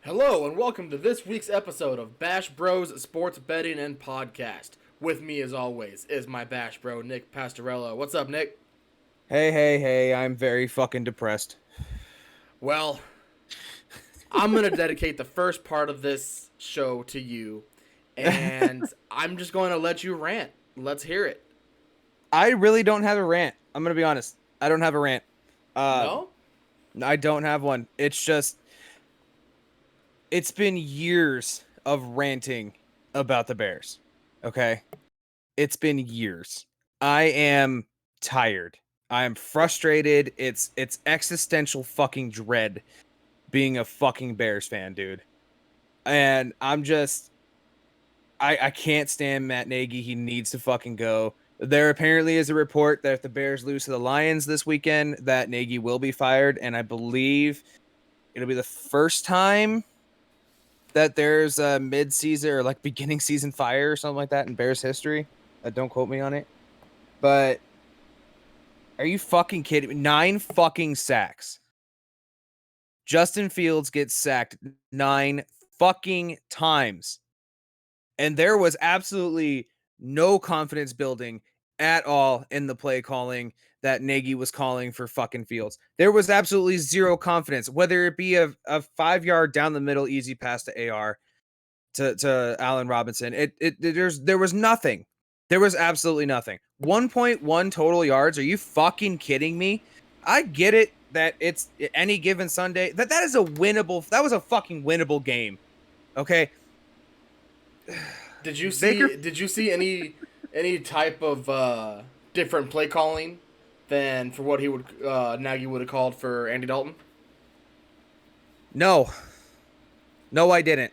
Hello and welcome to this week's episode of Bash Bros Sports Betting and Podcast. With me, as always, is my Bash Bro Nick Pastorello. What's up, Nick? Hey, I'm very fucking depressed. Well, I'm gonna dedicate the first part of this show to you, and I'm just going to let you rant. Let's hear it. I really don't have a rant. I'm gonna be honest. I don't have a rant. Um, No? I don't have one. It's been years of ranting about the Bears. Okay? It's been years. I am tired. I am frustrated. It's existential fucking dread being a fucking Bears fan, dude. And I can't stand Matt Nagy. He needs to fucking go. There apparently is a report that if the Bears lose to the Lions this weekend, that Nagy will be fired, and I believe it'll be the first time that there's a mid-season or like beginning season fire or something like that in Bears history. Don't quote me on it, but are you fucking kidding me? 9 fucking sacks. Justin Fields gets sacked 9 fucking times. And there was absolutely no confidence building at all in the play calling that Nagy was calling for fucking Fields. There was absolutely zero confidence, whether it be a 5 yard down the middle easy pass to AR to Allen Robinson. There was nothing. There was absolutely nothing. 1.1 total yards. Are you fucking kidding me? I get it that it's any given Sunday. That is a winnable. That was a fucking winnable game. Okay. Did you Baker see? Did you see any type of different play calling than for what he would Nagy would have called for Andy Dalton? No, no, I didn't.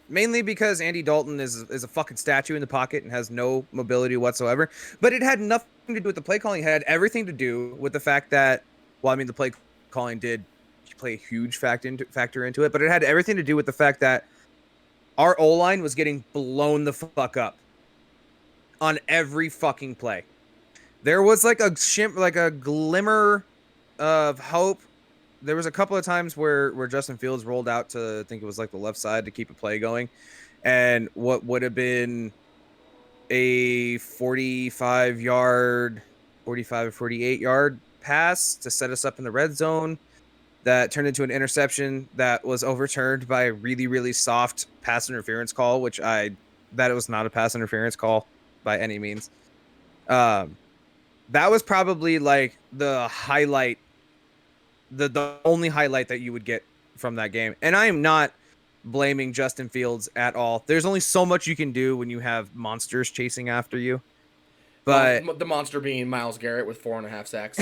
Mainly because Andy Dalton is a fucking statue in the pocket and has no mobility whatsoever. But it had nothing to do with the play calling. It had everything to do with the fact that, well, I mean, the play calling did play a huge factor into it, but it had everything to do with the fact that our O line was getting blown the fuck up on every fucking play. There was like a glimmer of hope. There was a couple of times where Justin Fields rolled out to, I think it was like the left side to keep a play going, and what would have been a 45 or 48 yard pass to set us up in the red zone that turned into an interception that was overturned by a really soft pass interference call, which that it was not a pass interference call by any means. Um, that was probably like the highlight, the only highlight that you would get from that game. And I am not blaming Justin Fields at all. There's only so much you can do when you have monsters chasing after you. But The monster being Miles Garrett with 4.5 sacks.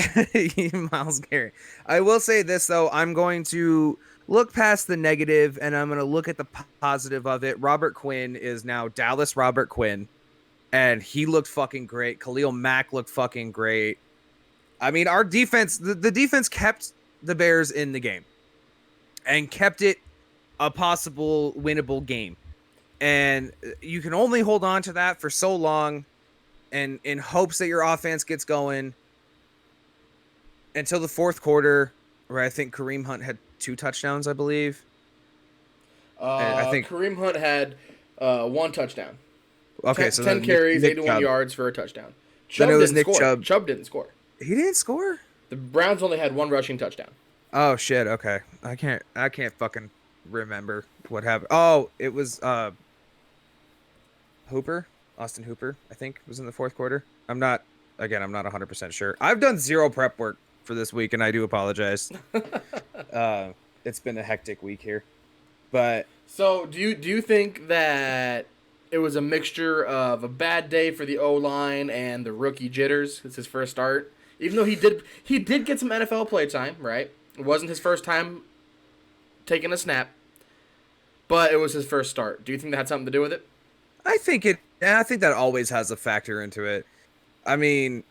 Miles Garrett. I will say this though, I'm going to look past the negative and I'm going to look at the positive of it. Robert Quinn is now Dallas Robert Quinn, and he looked fucking great. Khalil Mack looked fucking great. I mean, our defense, the defense kept the Bears in the game and kept it a possible winnable game. And you can only hold on to that for so long and in hopes that your offense gets going until the fourth quarter, where I think Kareem Hunt had 2 touchdowns, I believe. And I think Kareem Hunt had one touchdown, okay, ten, so 10 then Nick, carries, Nick 81 Chubb. yards for a touchdown. Then it Chubb was didn't Nick score. Chubb. Chubb didn't score. He didn't score. The Browns only had one rushing touchdown. Oh shit. Okay, I can't fucking remember what happened. Oh, it was Hooper, Austin Hooper, I think was in the fourth quarter. I'm not 100% sure. I've done zero prep work for this week, and I do apologize. It's been a hectic week here, but So do you think that it was a mixture of a bad day for the O line and the rookie jitters? It's his first start, even though he did get some NFL play time. Right, it wasn't his first time taking a snap, but it was his first start. Do you think that had something to do with it? I think that always has a factor into it. I mean,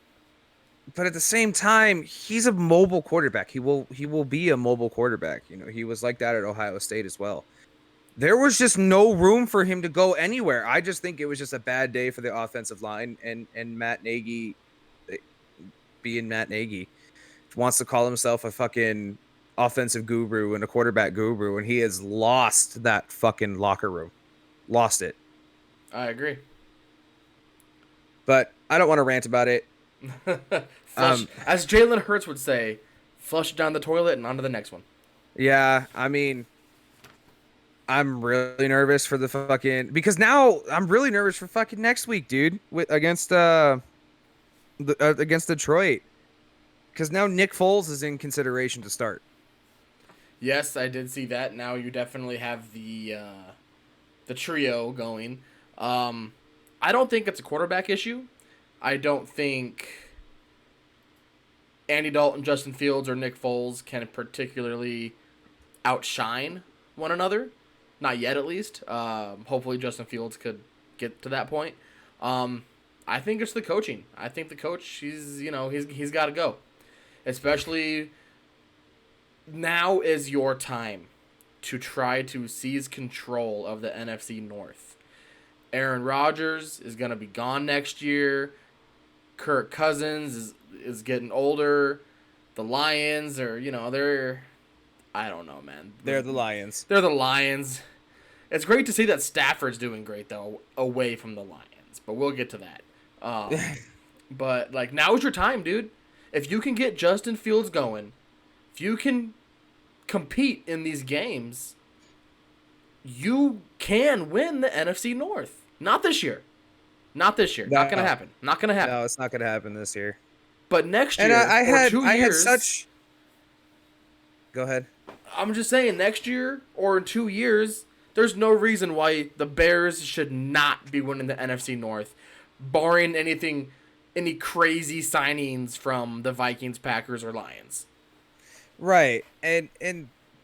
but at the same time, he's a mobile quarterback. He will be a mobile quarterback. You know, he was like that at Ohio State as well. There was just no room for him to go anywhere. I just think it was just a bad day for the offensive line, and Matt Nagy, being Matt Nagy, wants to call himself a fucking offensive guru and a quarterback guru, and he has lost that fucking locker room. Lost it. I agree. But I don't want to rant about it. Flush, as Jalen Hurts would say, flush down the toilet and on to the next one. Yeah, I mean, I'm really nervous for the fucking because now I'm really nervous for fucking next week, dude, against Detroit, because now Nick Foles is in consideration to start. Yes, I did see that. Now you definitely have the trio going. I don't think it's a quarterback issue. I don't think Andy Dalton, Justin Fields, or Nick Foles can particularly outshine one another. Not yet, at least. Hopefully, Justin Fields could get to that point. I think it's the coaching. I think the coach, he's got to go. Especially now is your time to try to seize control of the NFC North. Aaron Rodgers is going to be gone next year. Kirk Cousins is getting older. The Lions are, they're... I don't know, man. They're the Lions. They're the Lions. It's great to see that Stafford's doing great, though, away from the Lions. But we'll get to that. But, now is your time, dude. If you can get Justin Fields going, if you can compete in these games, you can win the NFC North. Not this year. Not this year. Not going to happen. Not going to happen. No, it's not going to happen this year. But next year, and I had 2 years... Go ahead. I'm just saying, next year or in 2 years, there's no reason why the Bears should not be winning the NFC North, barring any crazy signings from the Vikings, Packers, or Lions. Right. And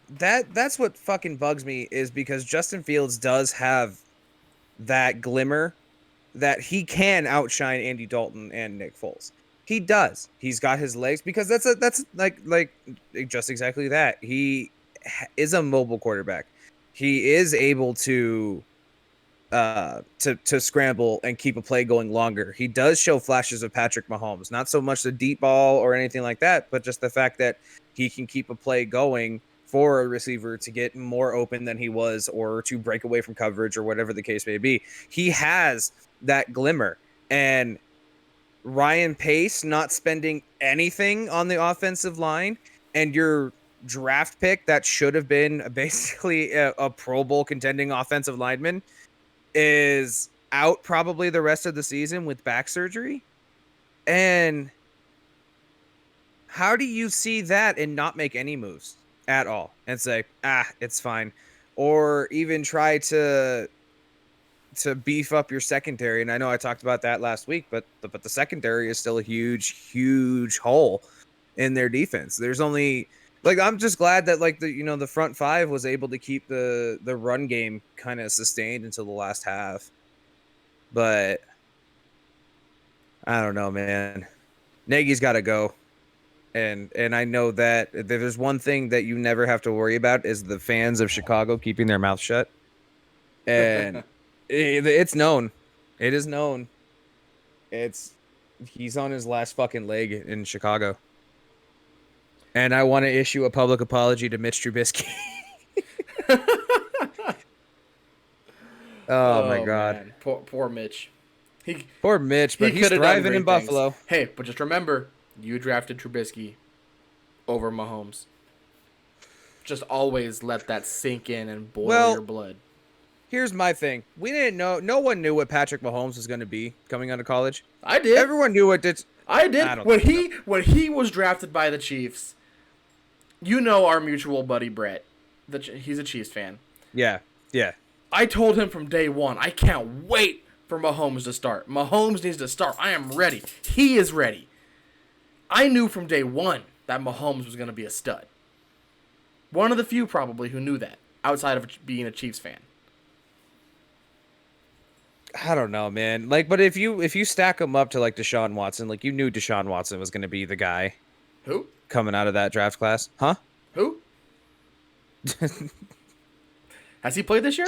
that's what fucking bugs me, is because Justin Fields does have that glimmer that he can outshine Andy Dalton and Nick Foles. He does. He's got his legs, because that's like just exactly that. He is a mobile quarterback. He is able to scramble and keep a play going longer. He does show flashes of Patrick Mahomes, not so much the deep ball or anything like that, but just the fact that he can keep a play going for a receiver to get more open than he was, or to break away from coverage, or whatever the case may be. He has that glimmer. And Ryan Pace not spending anything on the offensive line, and your draft pick that should have been basically a Pro Bowl contending offensive lineman is out probably the rest of the season with back surgery. And how do you see that and not make any moves at all and say, it's fine? Or even try to beef up your secondary. And I know I talked about that last week, but the secondary is still a huge hole in their defense. There's only, I'm just glad that the front five was able to keep the run game kind of sustained until the last half. But I don't know, man. Nagy's got to go. And I know that if there's one thing that you never have to worry about, is the fans of Chicago keeping their mouth shut. And it's known. It is known. He's on his last fucking leg in Chicago. And I want to issue a public apology to Mitch Trubisky. Oh my God. Man. Poor Mitch. Poor Mitch, but he's thriving in Buffalo. Hey, but just remember, you drafted Trubisky over Mahomes. Just always let that sink in and boil your blood. Here's my thing. We didn't know. No one knew what Patrick Mahomes was going to be coming out of college. I did. Everyone knew what it. I did. When he was drafted by the Chiefs, our mutual buddy Brett. He's a Chiefs fan. Yeah. I told him from day one, I can't wait for Mahomes to start. Mahomes needs to start. I am ready. He is ready. I knew from day one that Mahomes was going to be a stud. One of the few probably who knew that, outside of being a Chiefs fan. I don't know, man. But if you stack him up to Deshaun Watson, you knew Deshaun Watson was going to be the guy. Who? Coming out of that draft class, huh? Who? Has he played this year?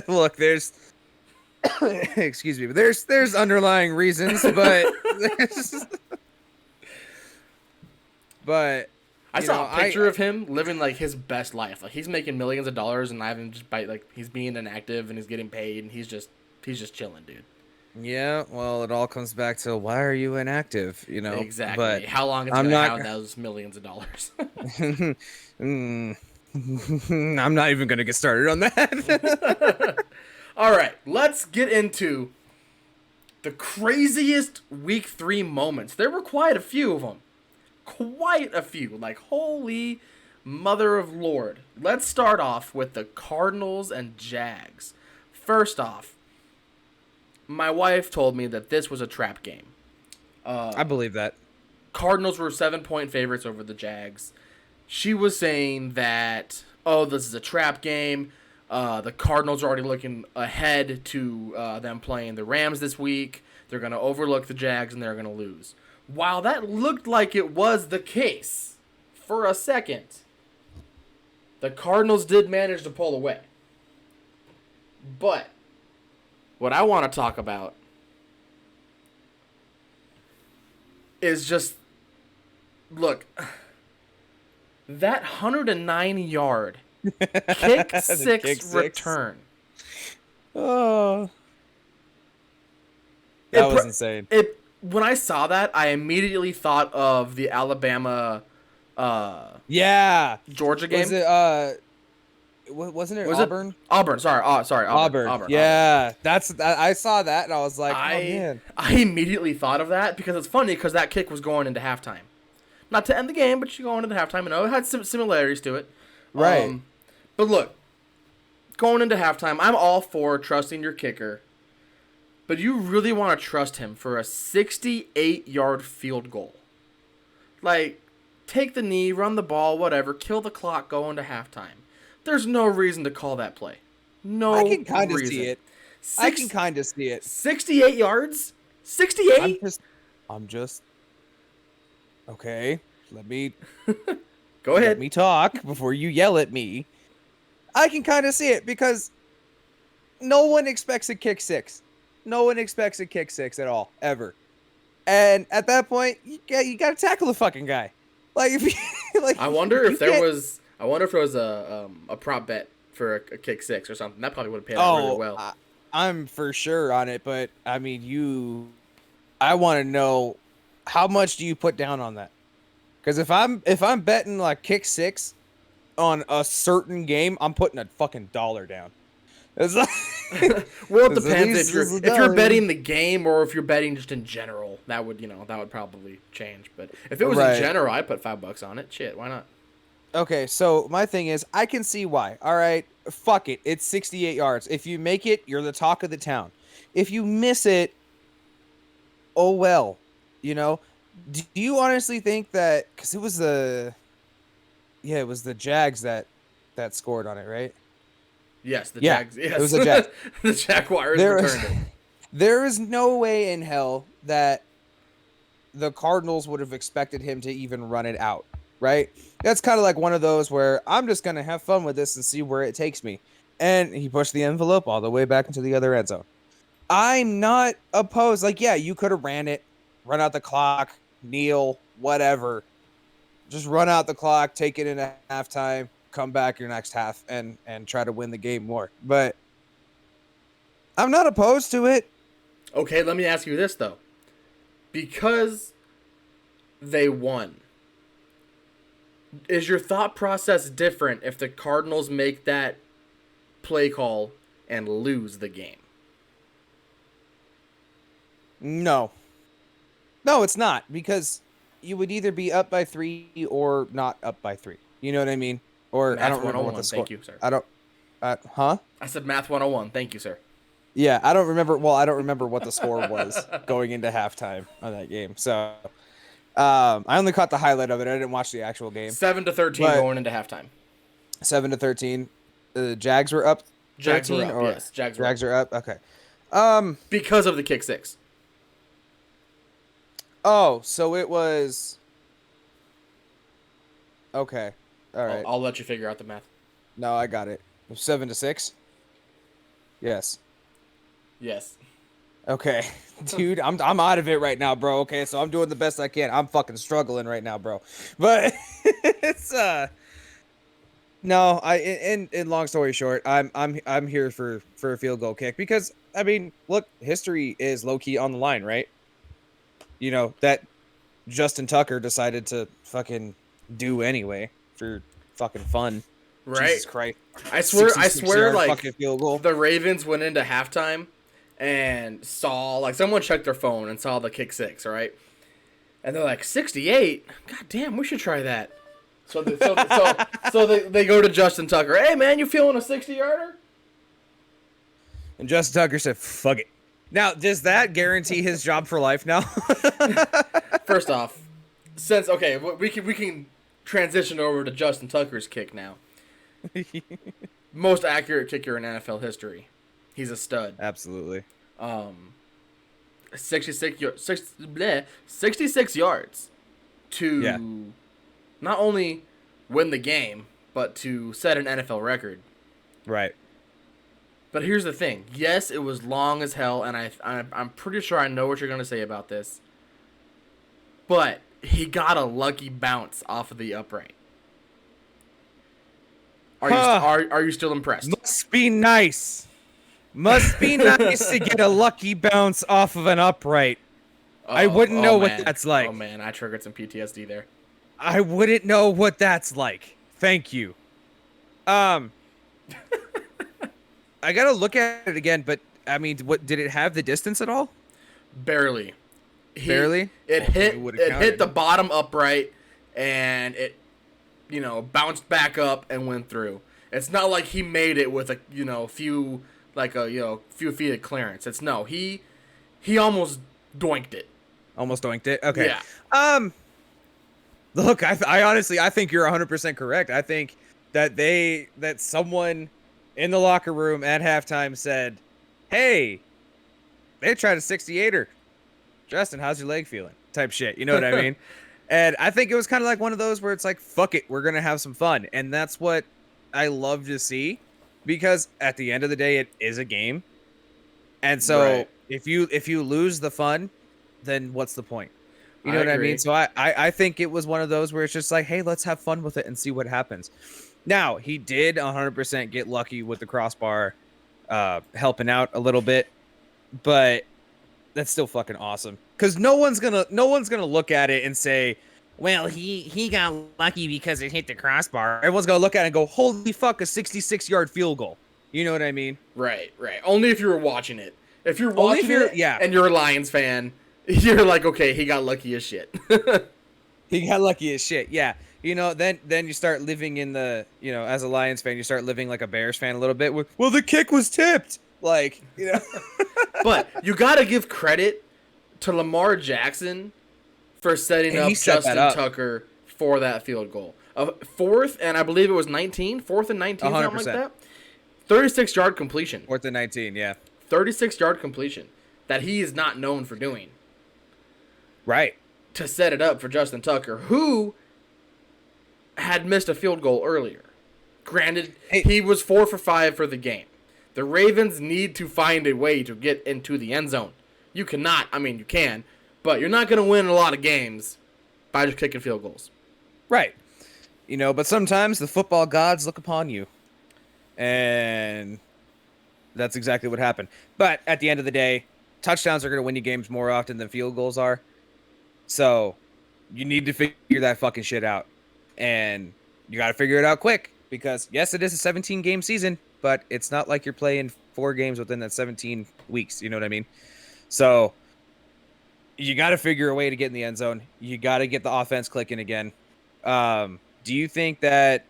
Look, there's excuse me, but there's underlying reasons, but but I saw a picture of him living like his best life. Like he's making millions of dollars, and I haven't just by like he's being inactive and he's getting paid, and he's just chilling, dude. Yeah, well, it all comes back to why are you inactive, you know? Exactly. But How long is he I'm gonna not. have those millions of dollars? Mm. I'm not even gonna get started on that. All right, let's get into the craziest week 3 moments. There were quite a few of them. Quite a few. Like, holy mother of Lord. Let's start off with the Cardinals and Jags. First off, my wife told me that this was a trap game. I believe that. Cardinals were 7-point favorites over the Jags. She was saying that, oh, this is a trap game. The Cardinals are already looking ahead to them playing the Rams this week. They're going to overlook the Jags and they're going to lose. While that looked like it was the case for a second, the Cardinals did manage to pull away. But what I want to talk about is just, look, that 109-yard kick six return. Oh, that was insane. When I saw that, I immediately thought of the Alabama, Georgia game. Was it wasn't it Auburn? Auburn, sorry, Auburn. Yeah, I saw that and I was like, oh man. I immediately thought of that because it's funny because that kick was going into halftime, not to end the game, but you go into the halftime. And it had some similarities to it, right? But look, going into halftime, I'm all for trusting your kicker. But you really want to trust him for a 68-yard field goal. Like, take the knee, run the ball, whatever, kill the clock, go into halftime. There's no reason to call that play. No reason. I can kind of see it. I can kind of see it. 68 yards? 68? I'm just... Okay, let me... Go ahead. Let me talk before you yell at me. I can kind of see it because no one expects a kick six. No one expects a kick six at all, ever. And at that point, you got to tackle the fucking guy. Like, if you, like, I wonder if there was a prop bet for a kick six or something. That probably would have paid out really well. I'm for sure on it, but I mean, I want to know how much do you put down on that? Because if I'm betting like kick six on a certain game, I'm putting a fucking $1 down. It's like, well, it depends if you're betting the game or if you're betting just in general. That would probably change. But if it was in general, I'd put $5 on it. Shit, why not? Okay, so my thing is, I can see why. All right, fuck it. It's 68 yards. If you make it, you're the talk of the town. If you miss it, oh well. You know, do you honestly think that because it was the Jags that scored on it, right? Yes, the Jags. Yes. It was the Jags. The Jaguars returned it. There is no way in hell that the Cardinals would have expected him to even run it out, right? That's kind of like one of those where I'm just going to have fun with this and see where it takes me. And he pushed the envelope all the way back into the other end zone. I'm not opposed. Like, yeah, you could have ran it, run out the clock, kneel, whatever. Just run out the clock, take it into halftime, come back your next half and try to win the game more. But I'm not opposed to it. Okay, let me ask you this, though. Because they won, is your thought process different if the Cardinals make that play call and lose the game? No, it's not. Because you would either be up by 3 or not up by 3. You know what I mean? Or Math I don't remember what the score. Thank you, sir. I don't. Huh? I said Math 101. Thank you, sir. Yeah, I don't remember. Well, I don't remember what the score was going into halftime of that game. So, I only caught the highlight of it. I didn't watch the actual game. 7-13 going into halftime. 7-13. The Jags were up. Jags were up. Or yes, Jags are up. Okay. Because of the kick six. Oh, so it was. Okay. All right. I'll let you figure out the math. No, I got it. 7-6. Yes. Yes. Okay, dude, I'm out of it right now, bro. Okay, so I'm doing the best I can. I'm fucking struggling right now, bro. But it's no, in long story short, I'm here for a field goal kick because I mean, look, history is low key on the line, right? You know, that Justin Tucker decided to fucking do anyway for fucking fun. Right? Jesus Christ. I 66 swear, yard like fucking field goal. the Ravens went into halftime and saw like someone checked their phone and saw the kick six, right? And they're like 68. God damn, we should try that. So they go to Justin Tucker. Hey man, you feeling a 60-yarder? And Justin Tucker said, fuck it. Now, does that guarantee his job for life now? First off, since okay, we can transition over to Justin Tucker's kick now. Most accurate kicker in NFL history. He's a stud. Absolutely. 66 yards to not only win the game, but to set an NFL record. Right. But here's the thing. Yes, it was long as hell, and I'm pretty sure I know what you're going to say about this. But he got a lucky bounce off of the upright. Are you still impressed? Must be nice. Must be nice to get a lucky bounce off of an upright. I wouldn't know what that's like. Oh man, I triggered some PTSD there. I wouldn't know what that's like. Thank you. I gotta look at it again, but I mean, what did it have the distance at all? Barely. Barely. It hit the bottom upright, and it, bounced back up and went through. It's not like he made it with a few feet of clearance. It's no, he almost doinked it. Almost doinked it. Okay. Yeah. Look, I honestly think you're 100% correct. I think that someone in the locker room at halftime said, "Hey, they tried a 68er. Justin, how's your leg feeling?" Type shit. You know what I mean? And I think it was kind of like one of those where it's like, fuck it, we're going to have some fun. And that's what I love to see, because at the end of the day, it is a game. And so Right. if you lose the fun, then what's the point? You know I what I agree. mean? So I think it was one of those where it's just like, hey, let's have fun with it and see what happens. Now, he did 100% get lucky with the crossbar helping out a little bit, but that's still fucking awesome. Because no one's gonna look at it and say, well, he got lucky because it hit the crossbar. Everyone's gonna look at it and go, holy fuck, a 66-yard field goal. You know what I mean? Right. Only if you were watching it. If you're Only watching if you're- it yeah. and you're a Lions fan, you're like, okay, he got lucky as shit. He got lucky as shit. Yeah. Then you start living in the, as a Lions fan, you start living like a Bears fan a little bit. Well, the kick was tipped. Like, But you got to give credit to Lamar Jackson for setting up He set that Justin up. Tucker for that field goal. Fourth, and I believe it was 19. Fourth and 19, something like 100%. that. 36-yard completion. 4th and 19, yeah. 36-yard completion that he is not known for doing. Right. To set it up for Justin Tucker, who had missed a field goal earlier. Granted, he was 4 for 5 for the game. The Ravens need to find a way to get into the end zone. You cannot, you can, but you're not going to win a lot of games by just kicking field goals. Right. But sometimes the football gods look upon you. And that's exactly what happened. But at the end of the day, touchdowns are going to win you games more often than field goals are. So you need to figure that fucking shit out. And you got to figure it out quick. Because, yes, it is a 17-game season, but it's not like you're playing 4 games within that 17 weeks. You know what I mean? So you got to figure a way to get in the end zone. You got to get the offense clicking again. Do you think that,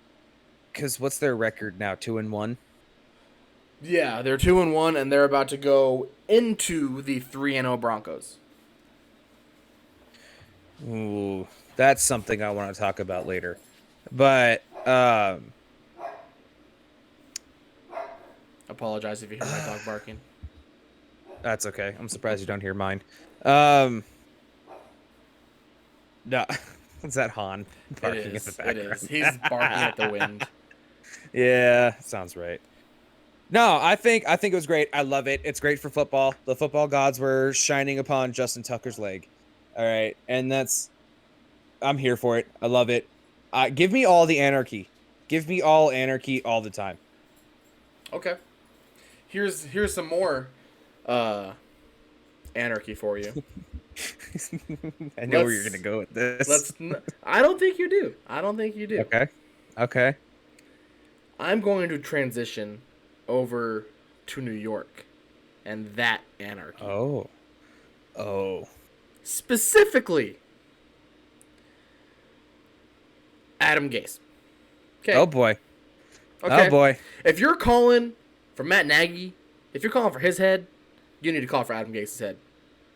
because what's their record now? 2-1? Yeah, they're 2-1, and they're about to go into the 3-0 Broncos. Ooh, that's something I want to talk about later. But Apologize if you hear my dog barking. that's okay. I'm surprised you don't hear mine. No, it's that Han barking in the background. It is. He's barking at the wind. Yeah, sounds right. No, I think it was great. I love it. It's great for football. The football gods were shining upon Justin Tucker's leg. All right, and I'm here for it. I love it. Give me all the anarchy. Give me all anarchy all the time. Okay. Here's some more anarchy for you. I know where you're gonna go with this. I don't think you do. I don't think you do. Okay. Okay. I'm going to transition over to New York and that anarchy. Oh. Specifically, Adam Gase. Okay. Oh boy. Okay. Oh boy. If you're calling for Matt Nagy, if you're calling for his head, you need to call for Adam Gase's head.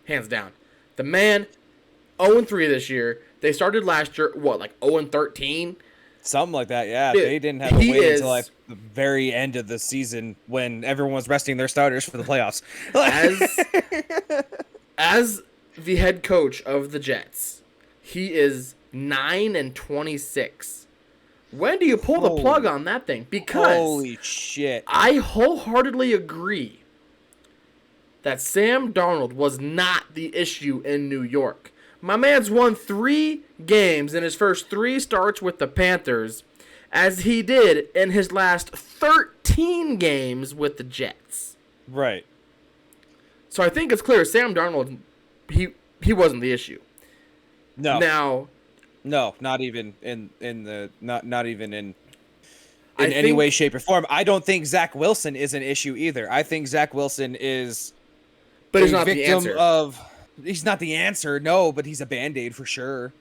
Hands down. The man, 0-3 this year. They started last year, like 0-13? Something like that, yeah. Dude, they didn't have to wait until like the very end of the season when everyone was resting their starters for the playoffs. As the head coach of the Jets, he is 9-26. When do you pull the plug on that thing? Because holy shit. I wholeheartedly agree that Sam Darnold was not the issue in New York. My man's won 3 games in his first 3 starts with the Panthers, as he did in his last 13 games with the Jets. Right. So I think it's clear Sam Darnold, he wasn't the issue. No. Now, no, not even in any way, shape, or form. I don't think Zach Wilson is an issue either. I think Zach Wilson is but he's not the answer. He's not the answer, no, but he's a Band-Aid for sure.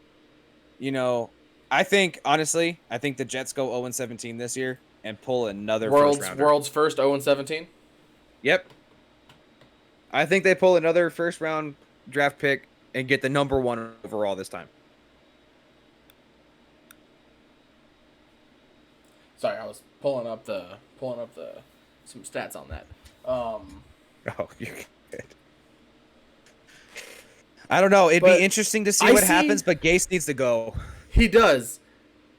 You know, I think the Jets go 0-17 this year and pull another world's first 0-17. Yep. I think they pull another first round draft pick and get the number 1 overall this time. Sorry, I was pulling up some stats on that. Oh, you're good. I don't know. It'd be interesting to see what happens, but Gase needs to go. He does.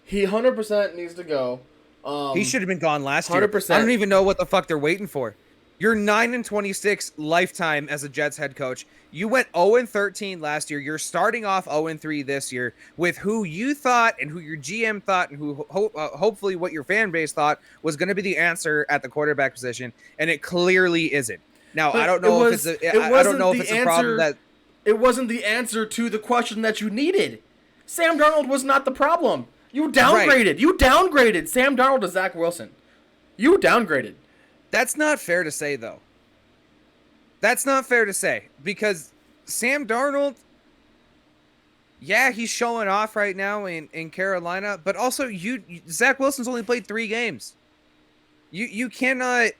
He 100% needs to go. He should have been gone last 100%. year. I don't even know what the fuck they're waiting for. You're 9-26 lifetime as a Jets head coach. You went 0-13 last year. You're starting off 0-3 this year with who you thought and who your GM thought and who hopefully what your fan base thought was going to be the answer at the quarterback position, and it clearly isn't. Now, I don't know if it's a problem that it wasn't the answer to the question that you needed. Sam Darnold was not the problem. You downgraded. Right. You downgraded Sam Darnold to Zach Wilson. You downgraded. That's not fair to say, though. That's not fair to say because Sam Darnold, yeah, he's showing off right now in Carolina, but also Zach Wilson's only played 3 games. You cannot,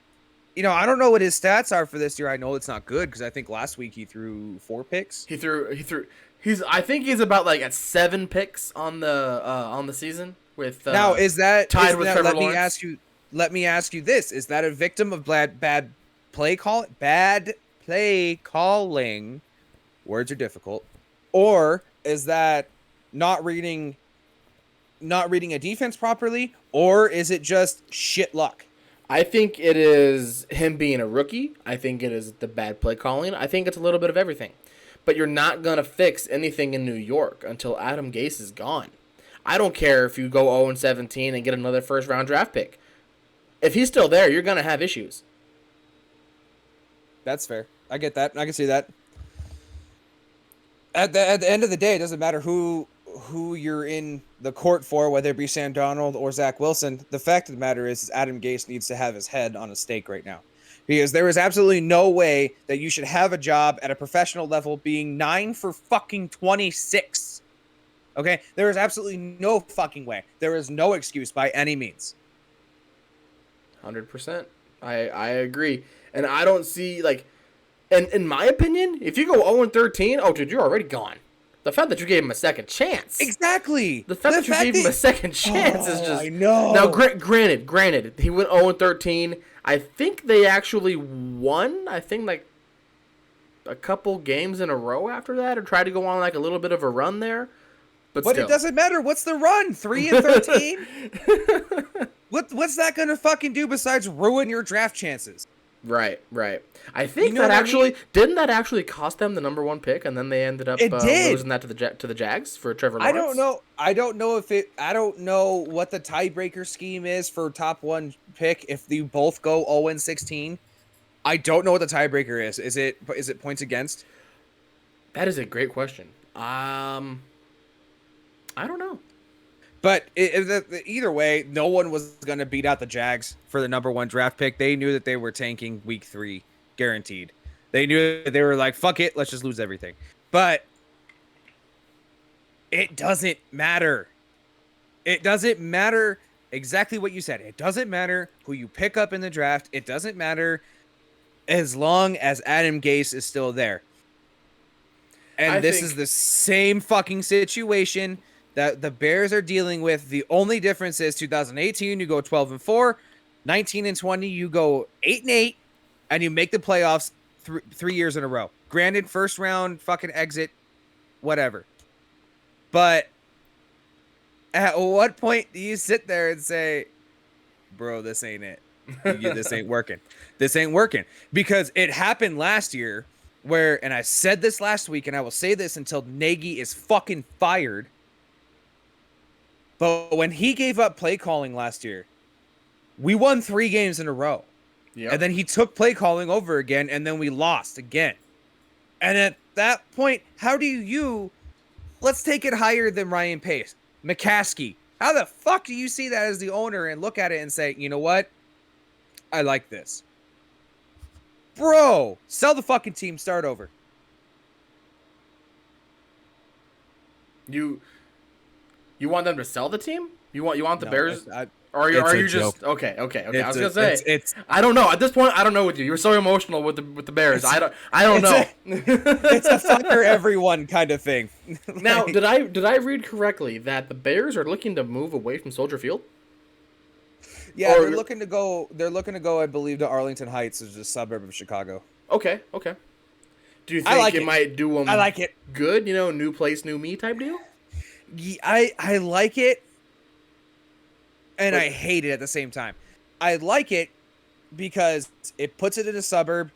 I don't know what his stats are for this year. I know it's not good because I think last week he threw 4 picks. I think he's about like at 7 picks on the season with now tied with Trevor Lawrence. Let me ask you this: is that a victim of bad play calling? Words are difficult. Or is that not reading a defense properly? Or is it just shit luck? I think it is him being a rookie. I think it is the bad play calling. I think it's a little bit of everything. But you're not going to fix anything in New York until Adam Gase is gone. I don't care if you go 0-17 and get another first-round draft pick. If he's still there, you're going to have issues. That's fair. I get that. I can see that. At the end of the day, it doesn't matter who you're in the court for, whether it be Sam Darnold or Zach Wilson. The fact of the matter is Adam Gase needs to have his head on a stake right now. Because there is absolutely no way that you should have a job at a professional level being 9-26. Okay? There is absolutely no fucking way. There is no excuse by any means. 100%. I agree. And I don't see, and in my opinion, if you go 0-13, dude, you're already gone. The fact that you gave him a second chance. Exactly. The fact that you gave him a second chance is just... I know. Now, granted, he went 0-13. I think they actually won, a couple games in a row after that, or tried to go on, a little bit of a run there. But still. It doesn't matter. What's the run? 3-13? What's that going to fucking do besides ruin your draft chances? Right, right. I You think know that what I actually mean? didn't that actually cost them the number one pick, and then they ended up It did. losing that to the Jags for Trevor I don't Lawrence. know. I don't know if it. I don't know what the tiebreaker scheme is for top one pick if you both go 0-16. I don't know what the tiebreaker is. Is it points against? That is a great question. I don't know. But either way, no one was going to beat out the Jags for the number one draft pick. They knew that they were tanking week 3, guaranteed. They knew that they were like, fuck it, let's just lose everything. But it doesn't matter. It doesn't matter exactly what you said. It doesn't matter who you pick up in the draft. It doesn't matter as long as Adam Gase is still there. I And this is think the same fucking situation that the Bears are dealing with. The only difference is 2018, you go 12-4, 19 and 20, you go 8-8, and you make the playoffs 3 years in a row. Granted, first round fucking exit, whatever. But at what point do you sit there and say, bro, this ain't it? This ain't working. This ain't working. Because it happened last year where, and I said this last week, and I will say this until Nagy is fucking fired. But when he gave up play calling last year, we won 3 games in a row. Yep. And then he took play calling over again, and then we lost again. And at that point, how do you let's take it higher than Ryan Pace, McCaskey. How the fuck do you see that as the owner and look at it and say, you know what? I like this. Bro, sell the fucking team, start over. You want them to sell the team? You want the No, Bears? it's- I- Or are it's a you just joke. okay? I was It's gonna a- say it's I don't know at this point. I don't know with you. You're so emotional with the Bears. I don't know. it's a fire everyone kind of thing. Now, Like, did I read correctly that the Bears are looking to move away from Soldier Field? yeah, or- they're looking to go. They're looking to go. I believe to Arlington Heights, which is a suburb of Chicago. Okay. Do you I think like it it. might do them? I like it. Good. New place, new me type deal. I like it, and But- I hate it at the same time. I like it because it puts it in a suburb.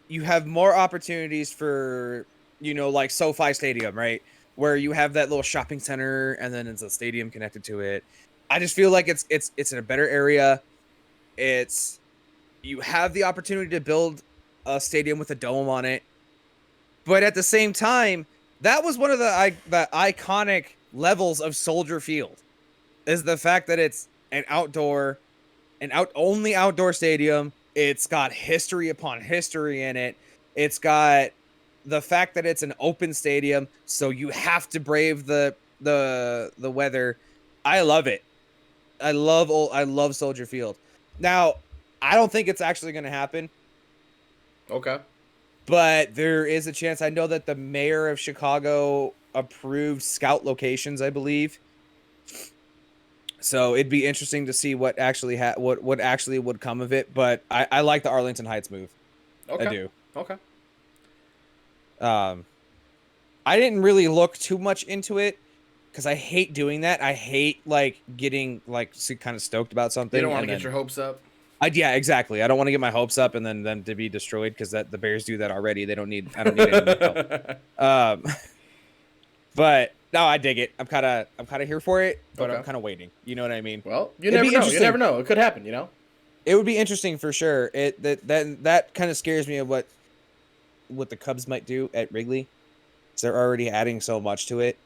You have more opportunities for, like SoFi Stadium, right? Where you have that little shopping center and then it's a stadium connected to it. I just feel like it's in a better area. You have the opportunity to build a stadium with a dome on it. But at the same time, that was one of the iconic levels of Soldier Field, is the fact that it's an only outdoor stadium. It's got history upon history in it. It's got the fact that it's an open stadium, so you have to brave the weather. I love it. I love Soldier Field. Now, I don't think it's actually going to happen, Okay. but there is a chance. I know that the mayor of Chicago approved scout locations, I believe. So it'd be interesting to see what actually what actually would come of it. But I like the Arlington Heights move. Okay. I do. Okay. I didn't really look too much into it because I hate doing that. I hate getting kind of stoked about something. You don't want to get your hopes up. Yeah, exactly. I don't want to get my hopes up and then them to be destroyed because the Bears do that already. I don't need any help. But no, I dig it. I'm kind of here for it, but Okay. I'm kind of waiting. You know what I mean? Well, you It'd never be know. You interesting. never know. It could happen. It would be interesting for sure. That kind of scares me of what the Cubs might do at Wrigley. So they're already adding so much to it.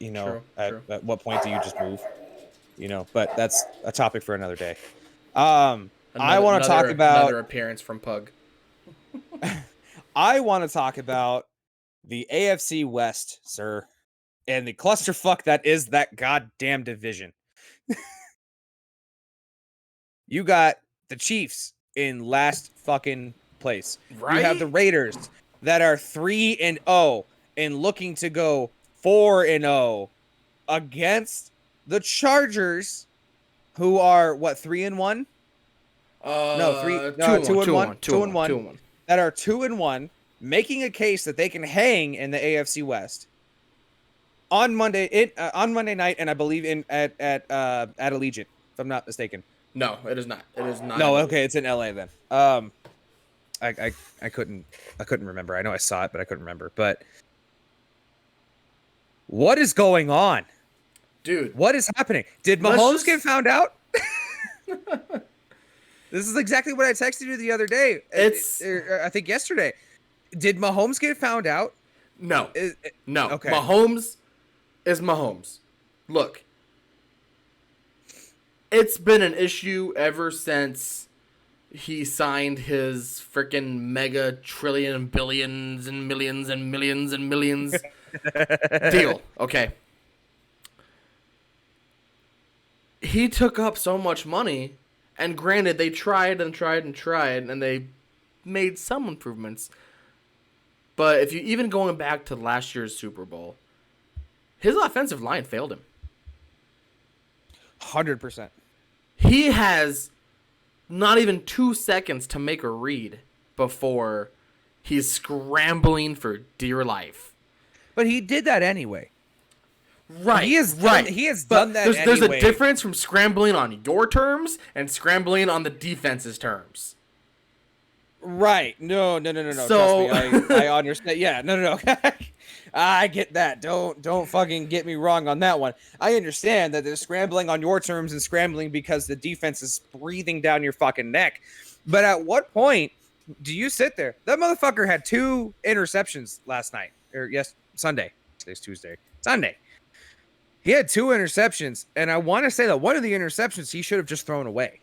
True. At what point do you just move? But that's a topic for another day. I want to talk about another appearance from Pug. I want to talk about the AFC West, sir, and the clusterfuck that is that goddamn division. You got the Chiefs in last fucking place. Right? You have the Raiders that are 3-0 and looking to go 4-0 against the Chargers, who are what, 3-1? No, 2-1. That are 2-1, making a case that they can hang in the AFC West on Monday night, and I believe at Allegiant, if I'm not mistaken. No, it is not. It is not. No, okay, it's in LA then. I couldn't remember. I know I saw it, but I couldn't remember. But what is going on? Dude, What is happening? Did Mahomes get found out? This is exactly what I texted you the other day. I think yesterday. Did Mahomes get found out? No. No. Okay. Mahomes is Mahomes. Look, it's been an issue ever since he signed his freaking mega trillion billions and millions and millions and millions deal. Okay. He took up so much money, and granted, they tried and tried and tried, and they made some improvements. But if you even going back to last year's Super Bowl, his offensive line failed him. 100%. He has not even 2 seconds to make a read before he's scrambling for dear life. But he did that anyway. Right. He has done that anyway. There's a difference from scrambling on your terms and scrambling on the defense's terms. Right. No. So trust me, I understand. Yeah. No. I get that. Don't fucking get me wrong on that one. I understand that they're scrambling on your terms and scrambling because the defense is breathing down your fucking neck. But at what point do you sit there? That motherfucker had 2 interceptions last night. Or Sunday. Today's Tuesday. Sunday. He had 2 interceptions, and I want to say that one of the interceptions he should have just thrown away.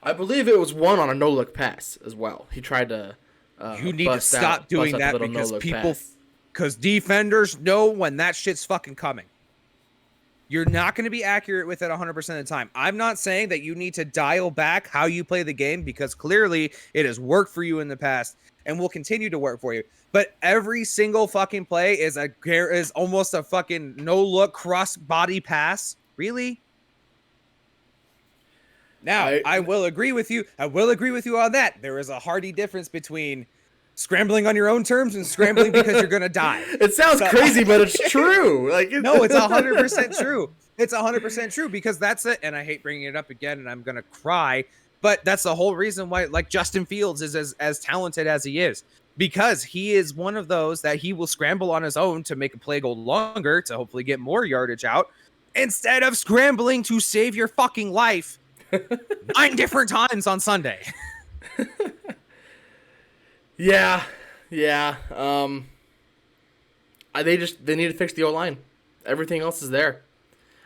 I believe it was one on a no-look pass as well. He tried to you need to stop doing that because defenders know when that shit's fucking coming. You're not going to be accurate with it 100% of the time. I'm not saying that you need to dial back how you play the game because clearly it has worked for you in the past and will continue to work for you. But every single fucking play is almost a fucking no-look cross-body pass. Really? Now, I will agree with you. I will agree with you on that. There is a hearty difference between scrambling on your own terms and scrambling because you're going to die. It sounds crazy, but it's true. No, it's 100% true. It's 100% true because that's it. And I hate bringing it up again and I'm going to cry. But that's the whole reason why Justin Fields is as talented as he is. Because he is one of those that he will scramble on his own to make a play go longer to hopefully get more yardage out instead of scrambling to save your fucking life 9 different times on Sunday. Yeah. They need to fix the O-line. Everything else is there.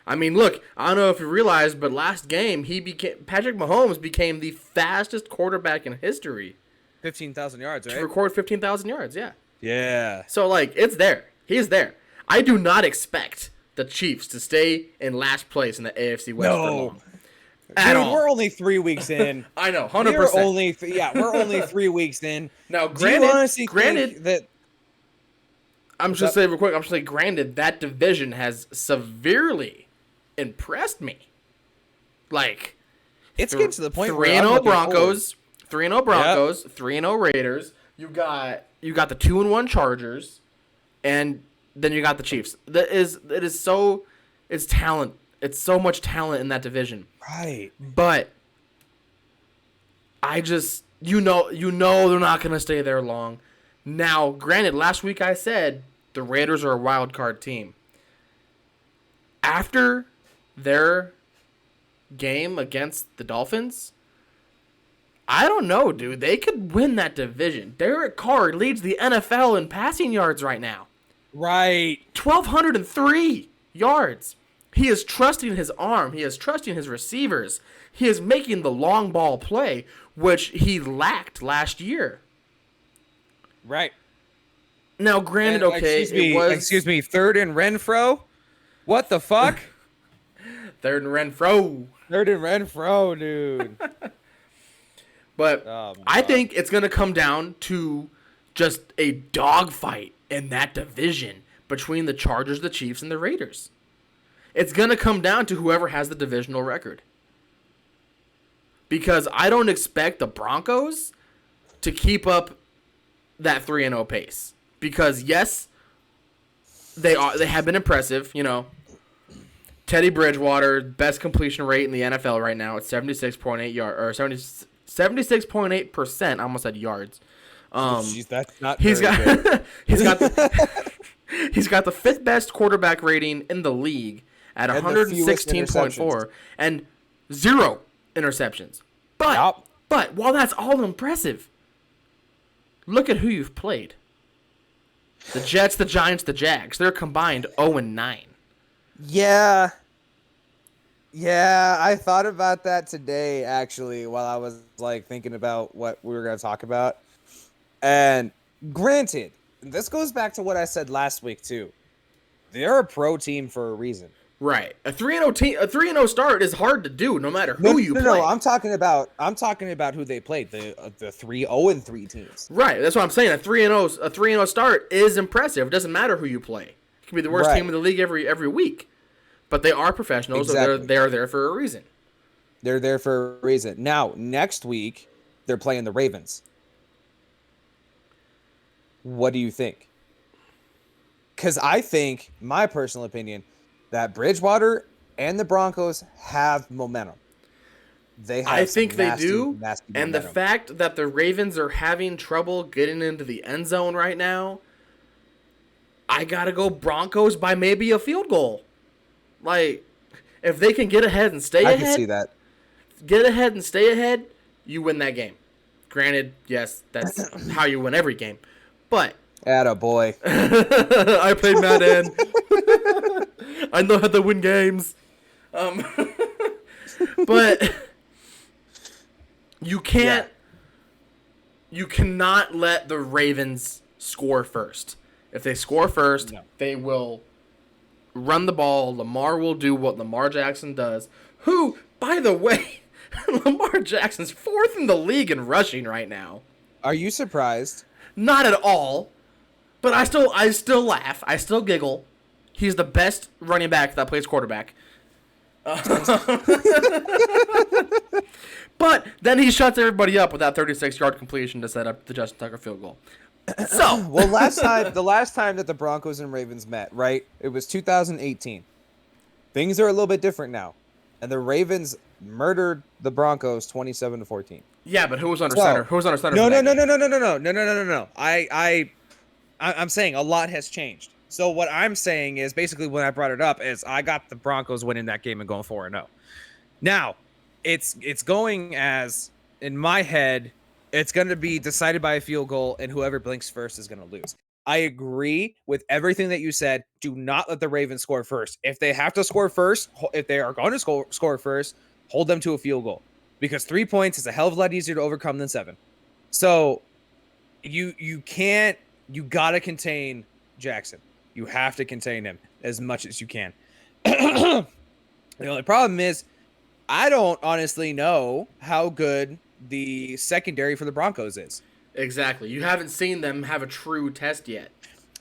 I mean, look, I don't know if you realized, but last game Patrick Mahomes became the fastest quarterback in history. 15,000 yards, right? To record 15,000 yards, yeah. Yeah. So, it's there. He's there. I do not expect the Chiefs to stay in last place in the AFC West for long. Dude, we're only 3 weeks in. I know, 100%. We're only 3 weeks in. Now, granted, that I'm just saying real quick. I'm just saying, granted, that division has severely impressed me. It's getting to the point 3-0 Broncos, 3-0 Broncos, 3-0 Raiders. You got the 2-1 Chargers, and then you got the Chiefs. It's talent. It's so much talent in that division. Right. But I just they're not gonna stay there long. Now, granted, last week I said the Raiders are a wild card team. After their game against the Dolphins, I don't know, dude. They could win that division. Derek Carr leads the NFL in passing yards right now. Right. 1,203 yards. He is trusting his arm. He is trusting his receivers. He is making the long ball play, which he lacked last year. Right. Now, granted, excuse me, third and Renfro? What the fuck? Third and Renfro, dude. But I think it's going to come down to just a dogfight in that division between the Chargers, the Chiefs, and the Raiders. It's going to come down to whoever has the divisional record. Because I don't expect the Broncos to keep up that 3-0 pace. Because, yes, they have been impressive, Teddy Bridgewater, best completion rate in the NFL right now at 76.8 yards or 76.8%. I almost said yards. Jeez, that's not He's very got good. he's got the he's got the fifth best quarterback rating in the league at And the fewest 116.4 and 0 interceptions. But Yup. but while that's all impressive, look at who you've played. The Jets, the Giants, the Jags. They're combined 0-9. Yeah. Yeah, I thought about that today, actually, while I was, like, thinking about what we were going to talk about. And granted, this goes back to what I said last week, too. They're a pro team for a reason. Right. A 3-0 team, a 3-0 start is hard to do no matter who you play. No, I'm talking about who they played, the 3-0-3 teams. Right. That's what I'm saying. A 3-0 start is impressive. It doesn't matter who you play. It can be the worst team in the league every week. But they are professionals, so they're there for a reason. They're there for a reason. Now, next week, they're playing the Ravens. What do you think? Because I think, my personal opinion, that Bridgewater and the Broncos have momentum. I think they do. And the fact that the Ravens are having trouble getting into the end zone right now, I got to go Broncos by maybe a field goal. Like, if they can get ahead and stay ahead. I can see that. Get ahead and stay ahead, you win that game. Granted, yes, that's how you win every game. But attaboy. I played Madden. I know how to win games. But you can't. Yeah. You cannot let the Ravens score first. If they score first, they will run the ball. Lamar will do what Lamar Jackson does. Who, by the way, Lamar Jackson's 4th in the league in rushing right now. Are you surprised? Not at all. But I still laugh. I still giggle. He's the best running back that plays quarterback. But then he shuts everybody up with that 36-yard completion to set up the Justin Tucker field goal. So, well, the last time that the Broncos and Ravens met, right? It was 2018. Things are a little bit different now, and the Ravens murdered the Broncos 27-14. Yeah, but who was under center? Who was under center? No. I'm saying a lot has changed. So what I'm saying is basically when I brought it up is I got the Broncos winning that game and going 4-0. Now, it's going as in my head. It's going to be decided by a field goal, and whoever blinks first is going to lose. I agree with everything that you said. Do not let the Ravens score first. If they have to score first, if they are going to score first, hold them to a field goal. Because 3 points is a hell of a lot easier to overcome than 7. So you got to contain Jackson. You have to contain him as much as you can. The only problem is I don't honestly know how good the secondary for the Broncos is. Exactly. You haven't seen them have a true test yet.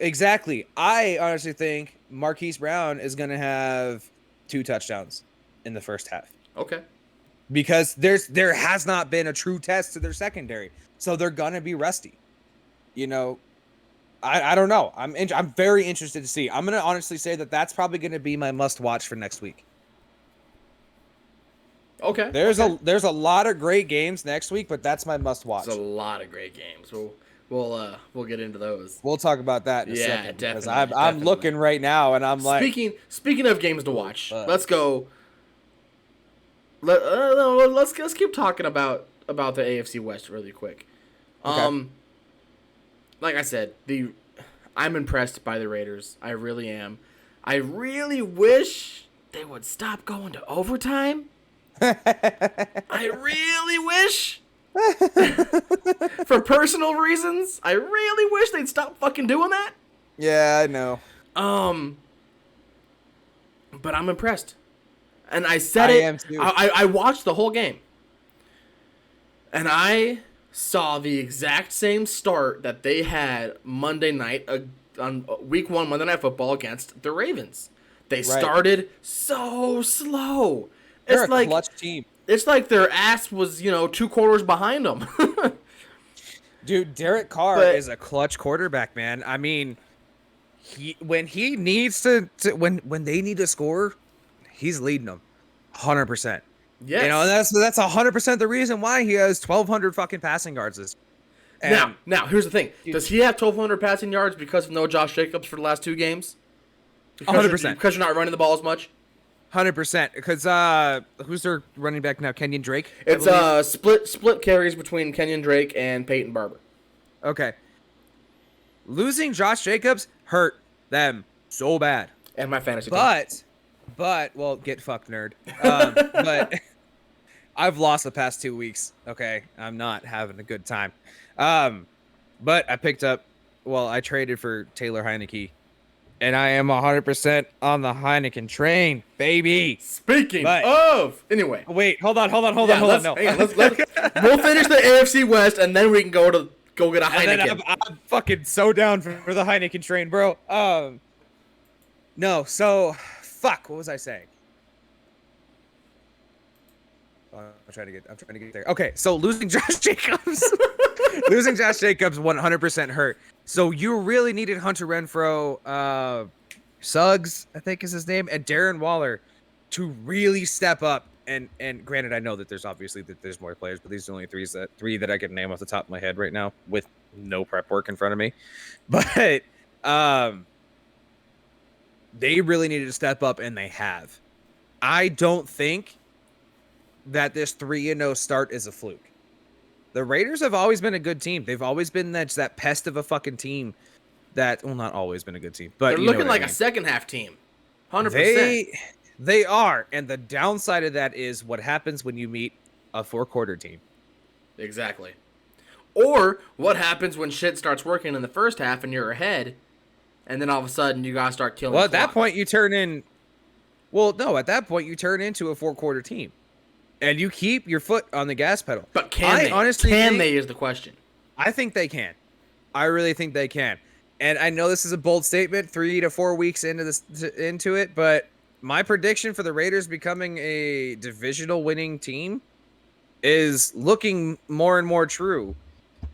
Exactly. I honestly think Marquise Brown is going to have 2 touchdowns in the first half. Okay. Because there has not been a true test to their secondary. So they're going to be rusty. You know, I don't know. I'm very interested to see. I'm going to honestly say that that's probably going to be my must watch for next week. Okay. There's a lot of great games next week, but that's my must watch. There's a lot of great games. We'll get into those. We'll talk about that in a second. Yeah, definitely. I'm looking right now, and I'm like, speaking of games to watch, let's go. Let's keep talking about the AFC West really quick. Okay. Like I said, I'm impressed by the Raiders. I really am. I really wish they would stop going to overtime. I really wish. For personal reasons, I really wish they'd stop fucking doing that. Yeah, I know. But I'm impressed. And I said I am too. I watched the whole game. And I saw the exact same start that they had Monday night on week 1 Monday Night Football against the Ravens. They started so slow. They're a clutch team. It's like their ass was, 2 quarters behind them. Dude, Derek Carr is a clutch quarterback, man. I mean, when they need to score, he's leading them 100%. And Yes. that's 100% the reason why he has 1,200 fucking passing yards this. And Now, here's the thing: does he have 1,200 passing yards because of no Josh Jacobs for the last 2 games? Because you're 100%, because you're not running the ball as much. 100%. Because who's their running back now? Kenyon Drake, I It's believe. split carries between Kenyon Drake and Peyton Barber. Okay, losing Josh Jacobs hurt them so bad. And my fantasy team. But well, get fucked, nerd. But I've lost the past 2 weeks. Okay, I'm not having a good time. Um, but I picked up. Well, I traded for Taylor Heineke, and I am 100% on the Heineken train, baby. Speaking But of, anyway, wait, hold on. No, hang on, we'll finish the AFC West and then we can go get a and then Heineken. I'm fucking so down for the Heineken train, bro. No, so fuck. What was I saying? I'm trying to get there. Okay, so losing Josh Jacobs, losing Josh Jacobs 100% hurt. So you really needed Hunter Renfro, Suggs, I think is his name, and Darren Waller to really step up. And granted, I know that there's more players, but these are only three that I can name off the top of my head right now with no prep work in front of me. But they really needed to step up, and they have. I don't think that this 3-0 start is a fluke. The Raiders have always been a good team. They've always been that pest of a fucking team that, well, not always been a good team, but They're you know looking what I like mean. a second half team. 100%. They are, and the downside of that is what happens when you meet a 4-quarter team. Exactly. Or what happens when shit starts working in the first half and you're ahead, and then all of a sudden you gotta start killing. Well, at that point you turn in. Well, no, at that point you turn into a 4-quarter team, and you keep your foot on the gas pedal. But can they? Honestly Can think, they is the question. I think they can. I really think they can. And I know this is a bold statement, 3 to 4 weeks into it, but my prediction for the Raiders becoming a divisional winning team is looking more and more true.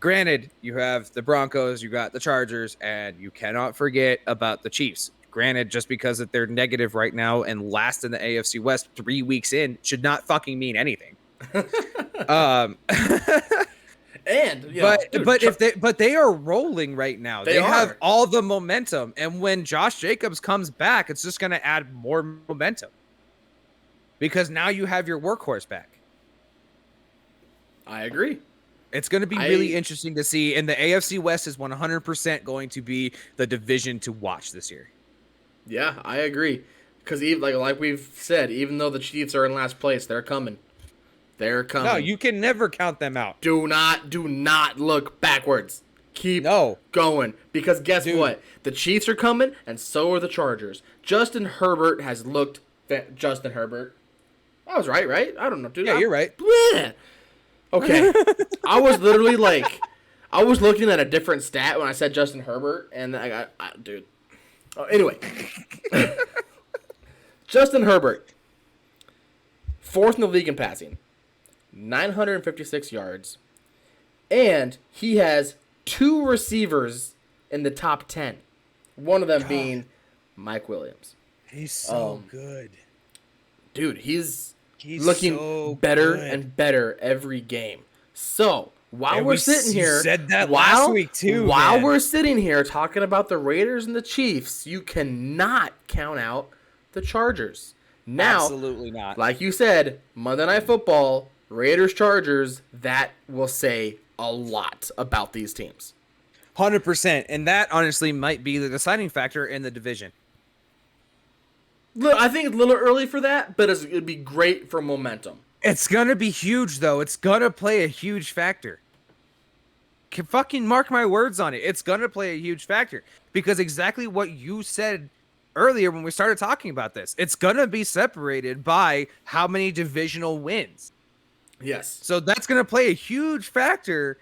Granted, you have the Broncos, you got the Chargers, and you cannot forget about the Chiefs. Granted, just because that they're negative right now and last in the AFC West 3 weeks in should not fucking mean anything. um And you know, but they are rolling right now. They have all the momentum, and when Josh Jacobs comes back, it's just going to add more momentum because now you have your workhorse back. I agree. It's going to be really interesting to see, and the AFC West is 100% going to be the division to watch this year. Yeah, I agree. Because even like we've said, even though the Chiefs are in last place, they're coming. They're coming. No, you can never count them out. Do not look backwards. Keep going. Because guess what? The Chiefs are coming, and so are the Chargers. Justin Herbert has looked... Justin Herbert. I was right? I don't know, dude. Yeah, you're right. Bleh. Okay. I was literally like... I was looking at a different stat when I said Justin Herbert, and I got... dude. Oh, anyway. Justin Herbert. 4th in the league in passing. 956 yards. And he has 2 receivers in the top 10. One of them being Mike Williams. He's so good. Dude, he's looking so better and better every game. So, while we're sitting here... You said that last week, too, While we're sitting here talking about the Raiders and the Chiefs, you cannot count out the Chargers. Now, absolutely not. Like you said, Monday Night Football... Raiders, Chargers, that will say a lot about these teams. 100%. And that, honestly, might be the deciding factor in the division. Look, I think it's a little early for that, but it'd be great for momentum. It's going to be huge, though. It's going to play a huge factor. Can fucking mark my words on it. It's going to play a huge factor. Because exactly what you said earlier when we started talking about this, it's going to be separated by how many divisional wins. Yes. So that's going to play a huge factor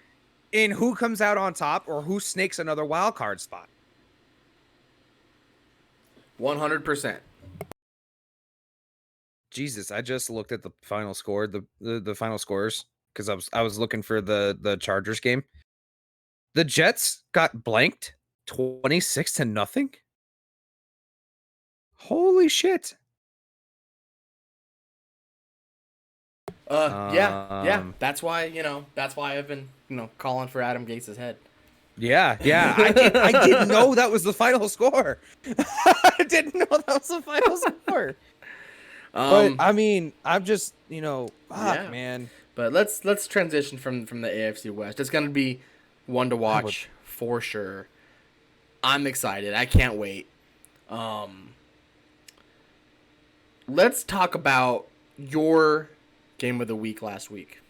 in who comes out on top or who snakes another wild card spot. 100%. Jesus, I just looked at the final score, the final scores, because I was looking for the Chargers game. The Jets got blanked 26-0. Holy shit. Yeah. That's why I've been calling for Adam Gates' head. Yeah. I didn't know that was the final score. I didn't know that was the final score. But I mean, I'm just man. But let's transition from the AFC West. It's gonna be one to watch for sure. I'm excited. I can't wait. Let's talk about your game of the week last week.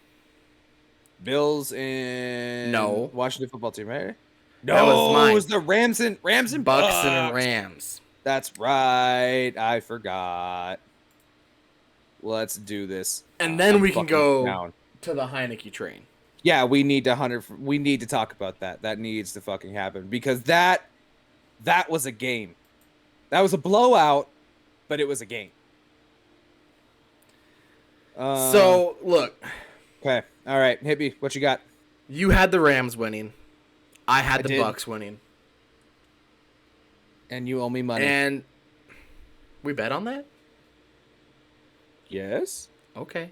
Bills and Washington football team, right? No, that was mine. It was the Rams and Bucks and Rams. That's right. I forgot. Let's do this. And then we can go to the Heineke train. Yeah, we need to talk about that. That needs to fucking happen because that was a game. That was a blowout, but it was a game. So, look. Okay. All right. Hit me. What you got? You had the Rams winning. I had the Bucks winning. And you owe me money. And we bet on that? Yes. Okay.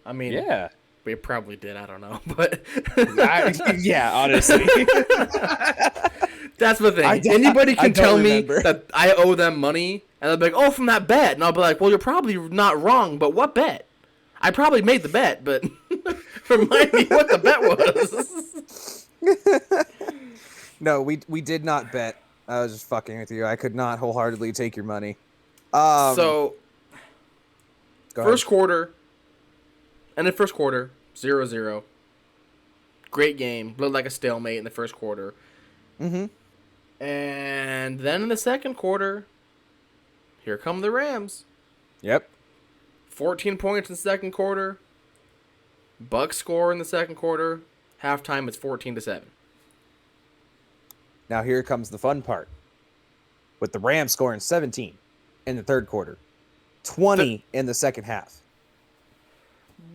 I mean, yeah. We probably did. I don't know. But yeah, honestly. That's the thing. Anybody can tell me that I owe them money, and they'll be like, oh, from that bet. And I'll be like, well, you're probably not wrong, but what bet? I probably made the bet, but remind me what the bet was. No, we did not bet. I was just fucking with you. I could not wholeheartedly take your money. So, first quarter, 0-0. Great game. Looked like a stalemate in the first quarter. Mm-hmm. And then in the second quarter, here come the Rams. Yep. 14 points in the second quarter. Bucks score in the second quarter. Halftime, it's 14-7. Now here comes the fun part. With the Rams scoring 17 in the third quarter. 20 in the second half.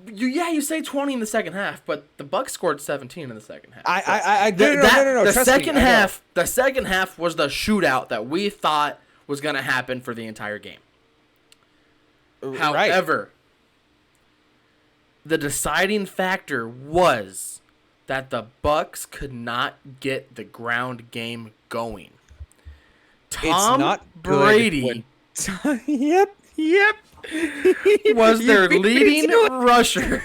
You say 20 in the second half, but the Bucks scored 17 in the second half. No. The second half was the shootout that we thought was going to happen for the entire game. However, the deciding factor was that the Bucks could not get the ground game going. Tom Brady Yep. was their leading rusher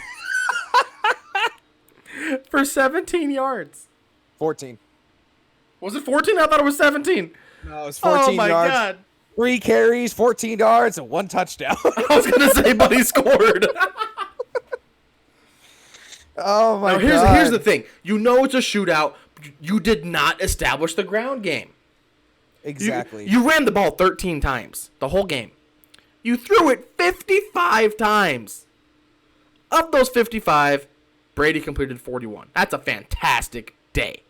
for 17 yards. 14. Was it 14? I thought it was 17. No, it was 14 yards. Oh, my God. 3 carries, 14 yards, and 1 touchdown. I was going to say, but he scored. Oh, my God. Here's the thing. You know it's a shootout. You did not establish the ground game. Exactly. You ran the ball 13 times the whole game. You threw it 55 times. Of those 55, Brady completed 41. That's a fantastic day.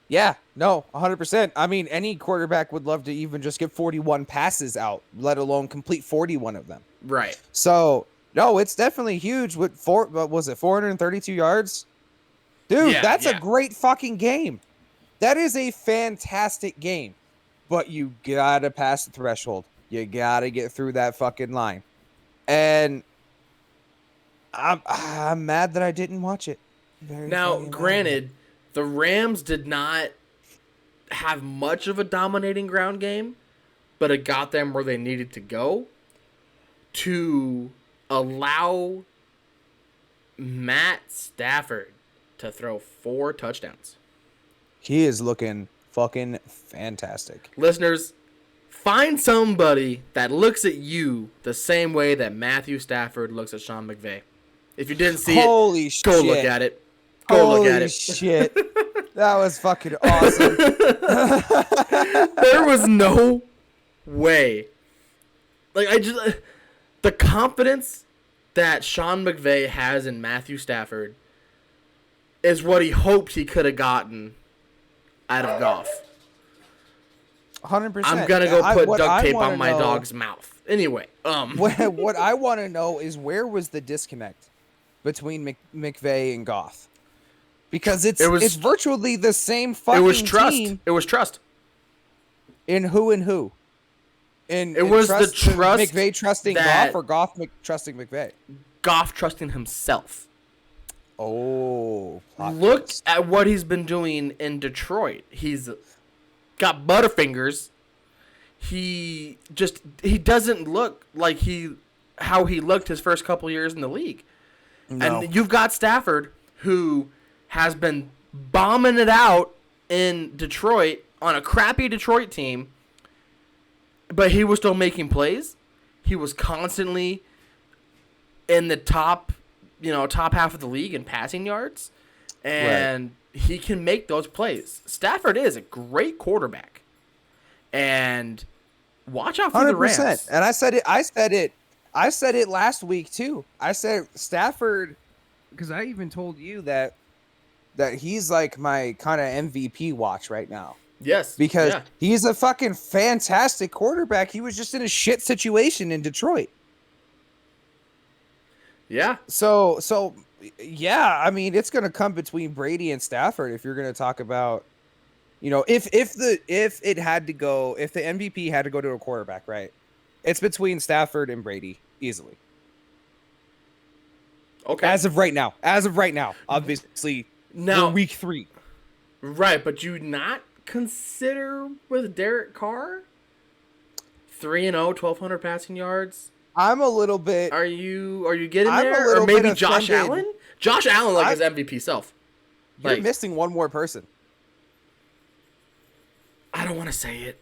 Yeah, no, 100%. I mean, any quarterback would love to even just get 41 passes out, let alone complete 41 of them. Right. So, no, it's definitely huge. What was it, 432 yards? Dude, that's a great fucking game. That is a fantastic game. But you gotta pass the threshold. You gotta get through that fucking line. And I'm mad that I didn't watch it. Now, granted, the Rams did not have much of a dominating ground game, but it got them where they needed to go to allow Matt Stafford to throw 4 touchdowns. He is looking fucking fantastic. Listeners, find somebody that looks at you the same way that Matthew Stafford looks at Sean McVay. If you didn't see it, go look at it. Holy shit. That was fucking awesome. There was no way. The confidence that Sean McVay has in Matthew Stafford is what he hoped he could have gotten out of Goff. 100%. I'm gonna go put duct tape on my dog's mouth. Anyway, what I want to know is where was the disconnect between McVay and Goff? Because it's virtually the same fucking It was trust. team. It was trust. In who and who? And It was the trust McVay trusting that- Goff or Goff trusting McVay? Goff trusting himself. Oh, Look at what he's been doing in Detroit. He's got butterfingers. He doesn't look like how he looked his first couple years in the league. No. And you've got Stafford, who has been bombing it out in Detroit on a crappy Detroit team, but he was still making plays. He was constantly in the top half of the league in passing yards, and he can make those plays. Stafford is a great quarterback, and watch out for the Rams. And I said it last week too. I said Stafford, because I even told you that he's like my kind of MVP watch right now. Yes, because he's a fucking fantastic quarterback. He was just in a shit situation in Detroit. Yeah. So yeah, I mean, it's gonna come between Brady and Stafford if you're gonna talk about, if the MVP had to go to a quarterback, right? It's between Stafford and Brady easily. Okay. As of right now, obviously, now week 3. Right, but you not consider with Derek Carr 3-0, 1,200 passing yards. I'm a little bit. Are you getting I'm there? Or maybe Josh offended. Allen? Josh Allen, his MVP self. You're missing one more person. I don't want to say it.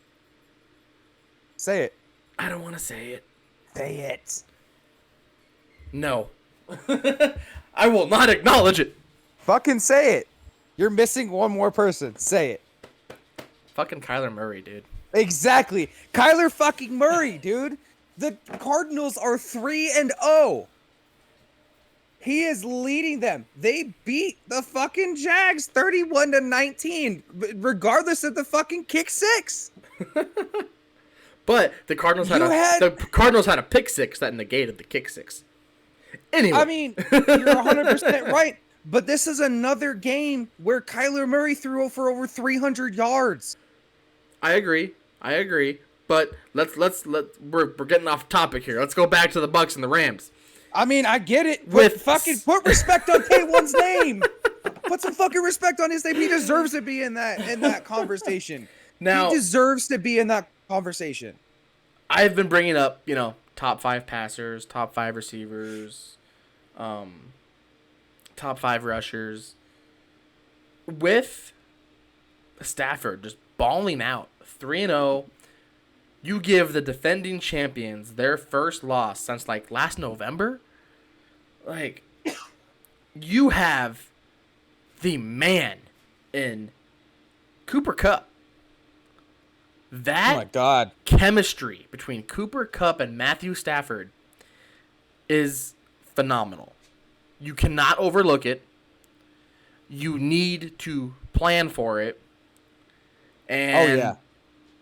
Say it. I don't want to say it. Say it. No. I will not acknowledge it. Fucking say it. You're missing one more person. Say it. Fucking Kyler Murray, dude. Exactly. Kyler fucking Murray, dude. The Cardinals are 3-0. He is leading them. They beat the fucking Jags 31-19, regardless of the fucking kick 6. But the Cardinals had a pick 6 that negated the kick 6. Anyway, I mean, you're 100% right. But this is another game where Kyler Murray threw for over 300 yards. I agree. But we're getting off topic here. Let's go back to the Bucks and the Rams. I mean, I get it. But fucking put respect on K1's name. Put some fucking respect on his name. He deserves to be in that conversation. Now, he deserves to be in that conversation. I've been bringing up, top 5 passers, top 5 receivers, top 5 rushers. With Stafford just balling out 3-0, you give the defending champions their first loss since last November. You have the man in Cooper Kupp. That oh my God. chemistry between Cooper Kupp and Matthew Stafford is phenomenal. You cannot overlook it. You need to plan for it. And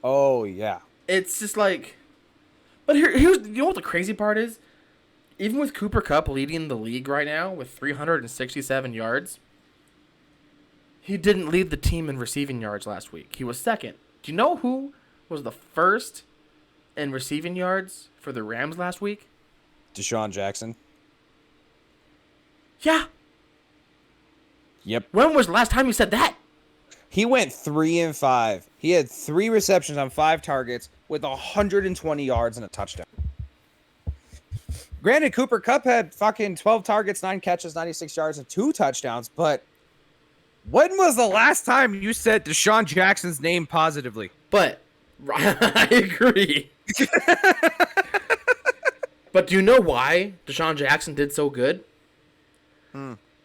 Oh yeah. It's just but here's what the crazy part is? Even with Cooper Kupp leading the league right now with 367 yards, he didn't lead the team in receiving yards last week. He was second. Do you know who was the first in receiving yards for the Rams last week? Deshaun Jackson. Yeah. Yep. When was the last time you said that? He went 3-5. He had 3 receptions on 5 targets with 120 yards and a touchdown. Granted, Cooper Kupp had fucking 12 targets, 9 catches, 96 yards, and 2 touchdowns, but when was the last time you said Deshaun Jackson's name positively? But I agree. But do you know why Deshaun Jackson did so good?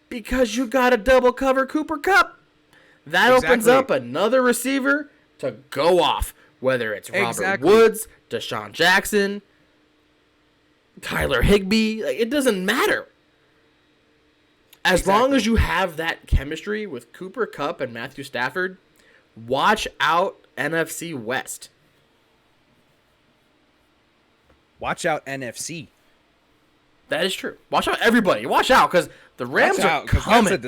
Because you got to double cover Cooper Kupp. That opens up another receiver to go off, whether it's Robert Woods, Deshaun Jackson, Tyler Higbee. It doesn't matter. As long as you have that chemistry with Cooper Kupp and Matthew Stafford, watch out NFC West. Watch out NFC. That is true. Watch out, everybody. Watch out, because the Rams are coming.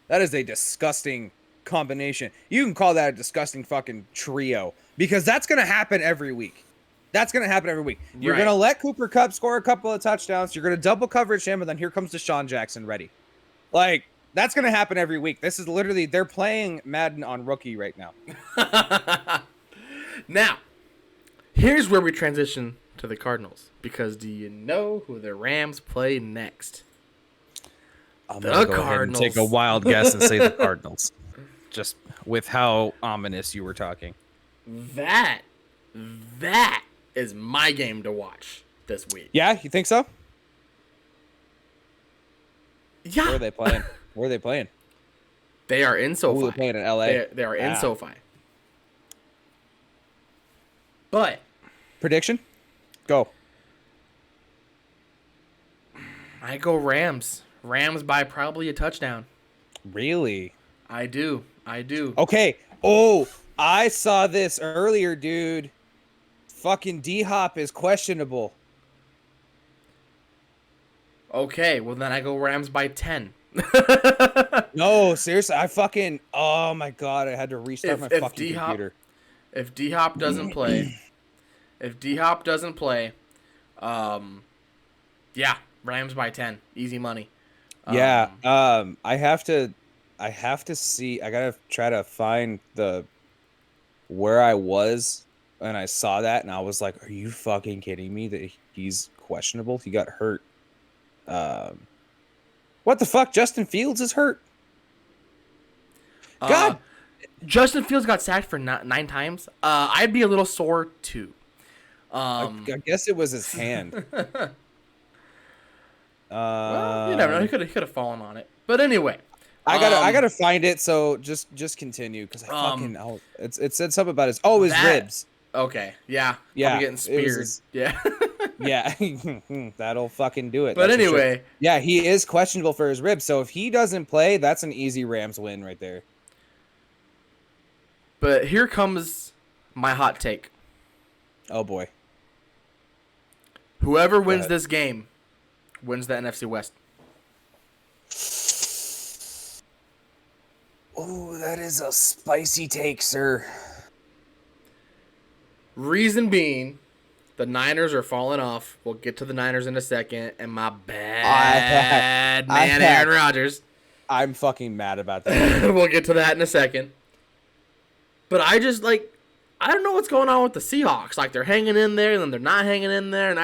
That is a disgusting combination. You can call that a disgusting fucking trio, because that's going to happen every week. That's going to happen every week. You're Right. going to let Cooper Kupp score a couple of touchdowns. You're going to double coverage him, and then here comes Deshaun Jackson ready. Like, that's going to happen every week. This is literally, they're playing Madden on rookie right now. Now, here's where we transition to the Cardinals. Because do you know who the Rams play next? I'm going to go ahead and take a wild guess and say the Cardinals. Just with how ominous you were talking. That is my game to watch this week. Yeah, you think so? Yeah. Where are they playing? Where are they playing? They are in SoFi. They're playing in LA. They are in SoFi. But prediction? Go. I go Rams. Rams by probably a touchdown. Really? I do. Okay. Oh, I saw this earlier, dude. Fucking D-Hop is questionable. Okay, well then I go Rams by 10. No, seriously, oh my god, I had to restart my fucking computer. If D-Hop doesn't play, yeah, Rams by 10, easy money. Yeah, I have to see. I gotta try to find where I was when I saw that, and I was like, "Are you fucking kidding me? That he's questionable? He got hurt. What the fuck? Justin Fields is hurt. God, Justin Fields got sacked for 9 times. I'd be a little sore too. I guess it was his hand. Well, you never know. He could have fallen on it. But anyway, I gotta find it. So just continue because it said something about his ribs. Okay, yeah, yeah, getting speared. Yeah, yeah, that'll fucking do it. But anyway, sure. Yeah, he is questionable for his ribs. So if he doesn't play, that's an easy Rams win right there. But here comes my hot take. Oh boy. Whoever wins this game wins the NFC West. Oh, that is a spicy take, sir. Reason being, the Niners are falling off. We'll get to the Niners in a second. And my bad man, Aaron Rodgers. I'm fucking mad about that. We'll get to that in a second. But I just, I don't know what's going on with the Seahawks. Like, they're hanging in there, and then they're not hanging in there. And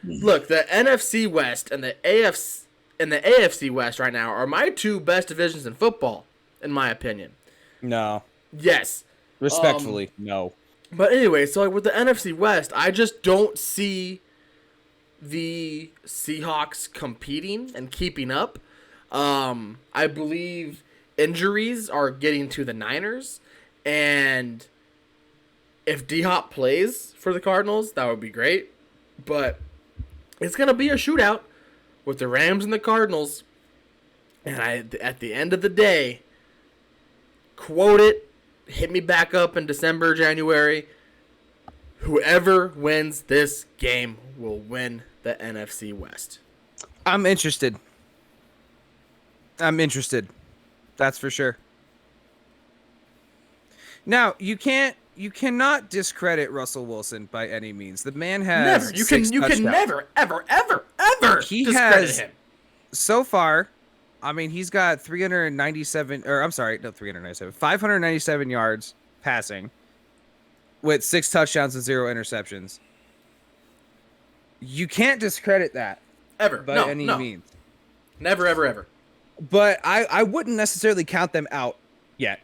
look, the NFC West and the AFC West right now are my 2 best divisions in football, in my opinion. No. Yes. Respectfully, no. But anyway, so with the NFC West, I just don't see the Seahawks competing and keeping up. I believe injuries are getting to the Niners, and if D-Hop plays for the Cardinals, that would be great. But it's going to be a shootout with the Rams and the Cardinals. And at the end of the day, quote it, hit me back up in December, January. Whoever wins this game will win the NFC West. I'm interested. That's for sure. Now, you cannot discredit Russell Wilson by any means. The man has You can never, ever discredit him. So far, I mean, he's got 597 yards passing with 6 touchdowns and 0 interceptions. You can't discredit that Ever. by any means. Never, ever. But I wouldn't necessarily count them out yet.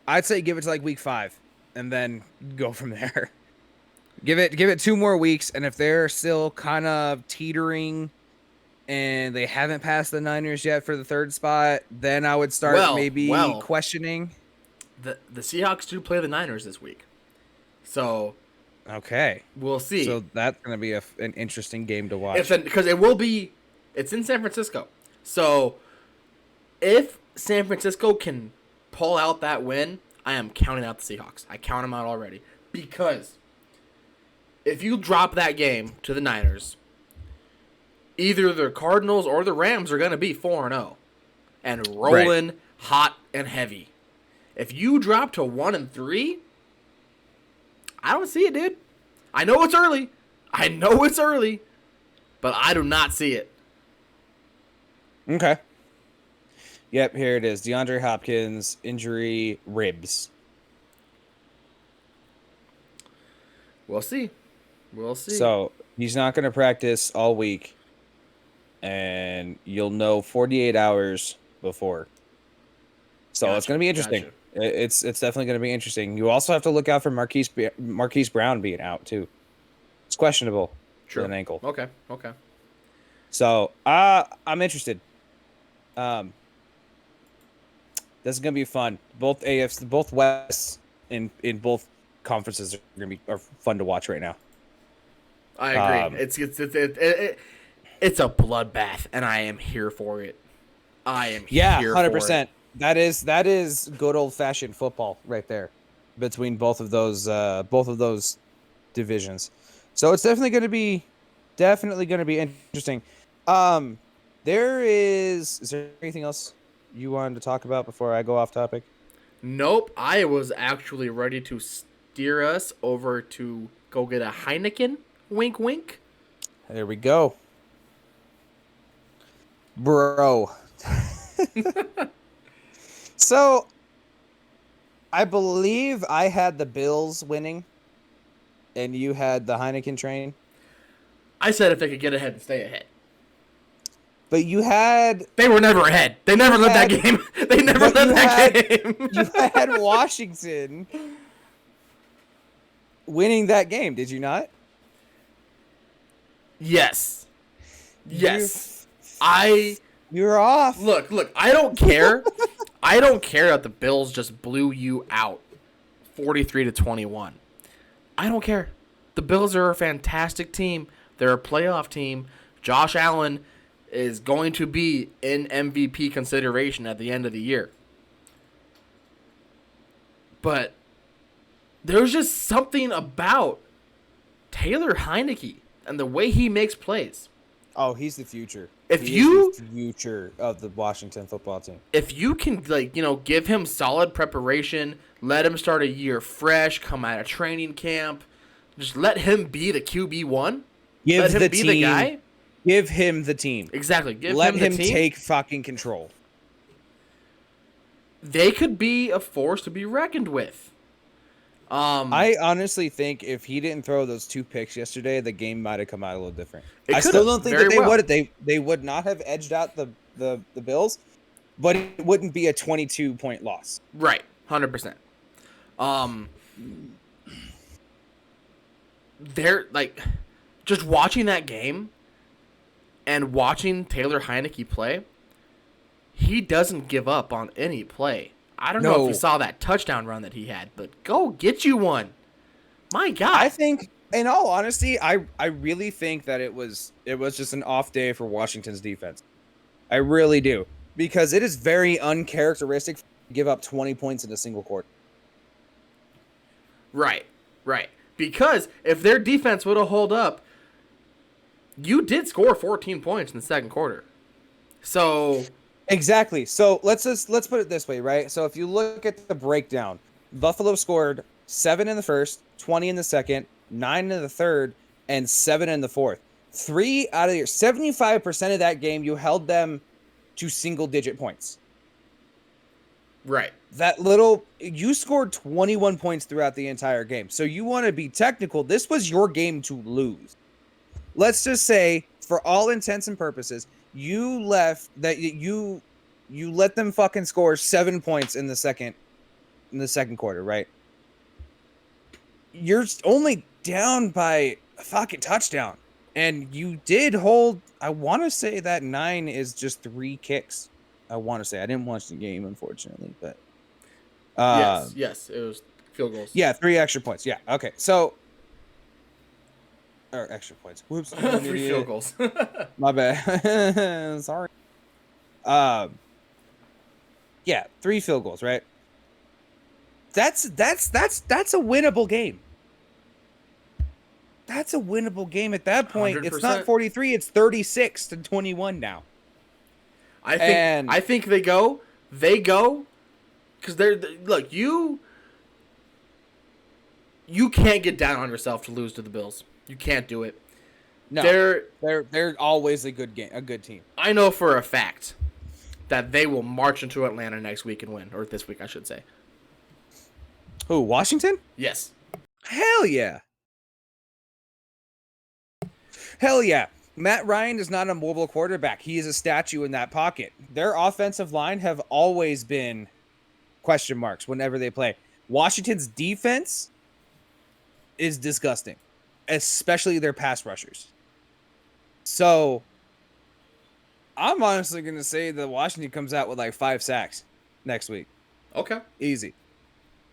I'd say give it to week 5 and then go from there. Give it 2 more weeks, and if they're still kind of teetering and they haven't passed the Niners yet for the 3rd spot, then I would start questioning. The Seahawks do play the Niners this week. So okay, we'll see. So that's going to be an interesting game to watch. Because it's in San Francisco. So if San Francisco can pull out that win, I am counting out the Seahawks. I count them out already. Because if you drop that game to the Niners, either the Cardinals or the Rams are going to be 4-0 and rolling hot and heavy. If you drop to 1-3, I don't see it, dude. I know it's early. But I do not see it. Okay. Yep, here it is. DeAndre Hopkins, injury, ribs. We'll see. So he's not going to practice all week, and you'll know 48 hours before. So it's going to be interesting. Gotcha. It's definitely going to be interesting. You also have to look out for Marquise Brown being out too. It's questionable with an ankle. Okay. So I'm interested. This is going to be fun. Both AFs, both West in both conferences are fun to watch right now. I agree. It's a bloodbath, and I am here for it. Yeah, 100%. That is good old fashioned football right there, between both of those divisions. So it's definitely going to be interesting. Is there anything else you wanted to talk about before I go off topic? Nope. I was actually ready to steer us over to go get a Heineken. Wink, wink. There we go. Bro. So, I believe I had the Bills winning, and you had the Heineken train. I said if they could get ahead and stay ahead. But you had... They were never ahead. They never led that game. They never led that game. You had Washington winning that game, did you not? Yes. You're off. Look, I don't care. I don't care that the Bills just blew you out 43-21. I don't care. The Bills are a fantastic team. They're a playoff team. Josh Allen is going to be in MVP consideration at the end of the year. But there's just something about Taylor Heineke and the way he makes plays. Oh, he's the future. He is the future of the Washington football team. If you can, give him solid preparation, let him start a year fresh, come out of training camp, just let him be the QB1. Let him be the guy. Give him the team. Exactly. Let him take fucking control. They could be a force to be reckoned with. I honestly think if he didn't throw those 2 picks yesterday, the game might have come out a little different. I still don't think that they would. They would not have edged out the Bills, but it wouldn't be a 22-point loss. Right, 100%. They're just watching that game and watching Taylor Heineke play. He doesn't give up on any play. I don't know if you saw that touchdown run that he had, but go get you one. My God. I think, in all honesty, I really think that it was just an off day for Washington's defense. I really do. Because it is very uncharacteristic to give up 20 points in a single quarter. Right. Because if their defense would have held up, you did score 14 points in the second quarter. So... Exactly. So let's put it this way, right? So if you look at the breakdown, Buffalo scored 7 in the first, 20 in the second, 9 in the third, and 7 in the fourth. 3 out of your 75% of that game, you held them to single-digit points. Right. You scored 21 points throughout the entire game. So you want to be technical. This was your game to lose. Let's just say, for all intents and purposes, you let them fucking score 7 points in the second quarter, right? You're only down by a fucking touchdown. And you did hold, I want to say that 9 is just 3 kicks. I want to say. I didn't watch the game, unfortunately, but yes, it was field goals. Yeah, 3 extra points. Yeah, okay. So or extra points. Whoops. 3 field goals. My bad. Sorry. Yeah, 3 field goals, right? That's a winnable game. That's a winnable game at that point. 100%. It's not 43, it's 36-21 now. I think they go because they're look, you you can't get down on yourself to lose to the Bills. You can't do it. No, they're always a good team. I know for a fact that they will march into Atlanta next week and win, or this week, I should say. Who, Washington? Yes. Hell yeah. Hell yeah. Matt Ryan is not a mobile quarterback. He is a statue in that pocket. Their offensive line have always been question marks whenever they play. Washington's defense is disgusting, especially their pass rushers. So I'm honestly going to say that Washington comes out with like 5 sacks next week. Okay. Easy.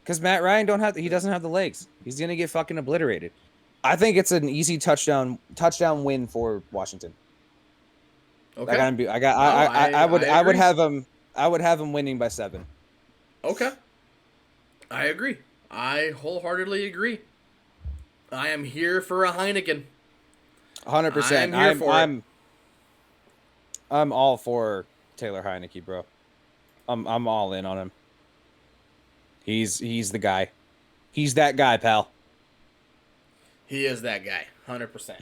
Because Matt Ryan doesn't have the legs. He's going to get fucking obliterated. I think it's an easy touchdown win for Washington. Okay. I would have him winning by 7. Okay. I agree. I wholeheartedly agree. I am here for a Heineken. 100%. I'm all for Taylor Heineke, bro. I'm all in on him. He's the guy. He's that guy, pal. He is that guy, 100%.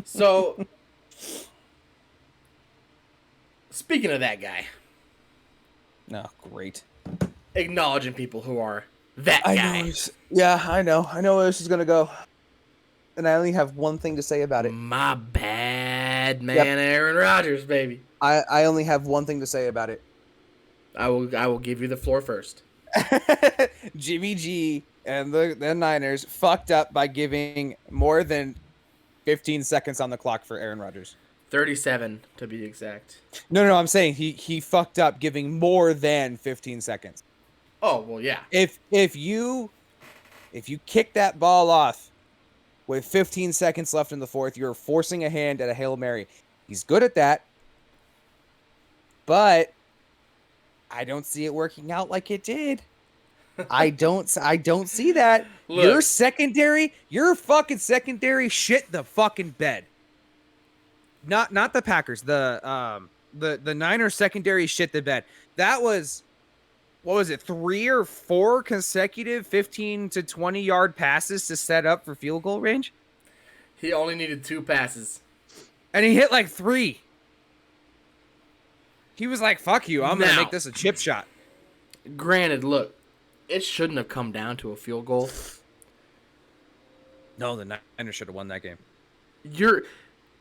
So, speaking of that guy. No, great. Acknowledging people who are that guy. I know where this is going to go. And I only have one thing to say about it. My bad, man, Aaron Rodgers, baby. I only have one thing to say about it. I will give you the floor first. Jimmy G and the Niners fucked up by giving more than 15 seconds on the clock for Aaron Rodgers. 37 to be exact. No, I'm saying he fucked up giving more than 15 seconds. Oh, well, yeah. If you kick that ball off with 15 seconds left in the fourth, you're forcing a hand at a Hail Mary. He's good at that. But I don't see it working out like it did. I don't see that. Look, your fucking secondary shit the fucking bed. Not the Packers. The Niners secondary shit the bed. That was, what was it, 3 or 4 consecutive 15 to 20 yard passes to set up for field goal range? He only needed 2 passes. And he hit like 3. He was like, fuck you, I'm going to make this a chip shot. Granted, look, it shouldn't have come down to a field goal. No, the Niners should have won that game.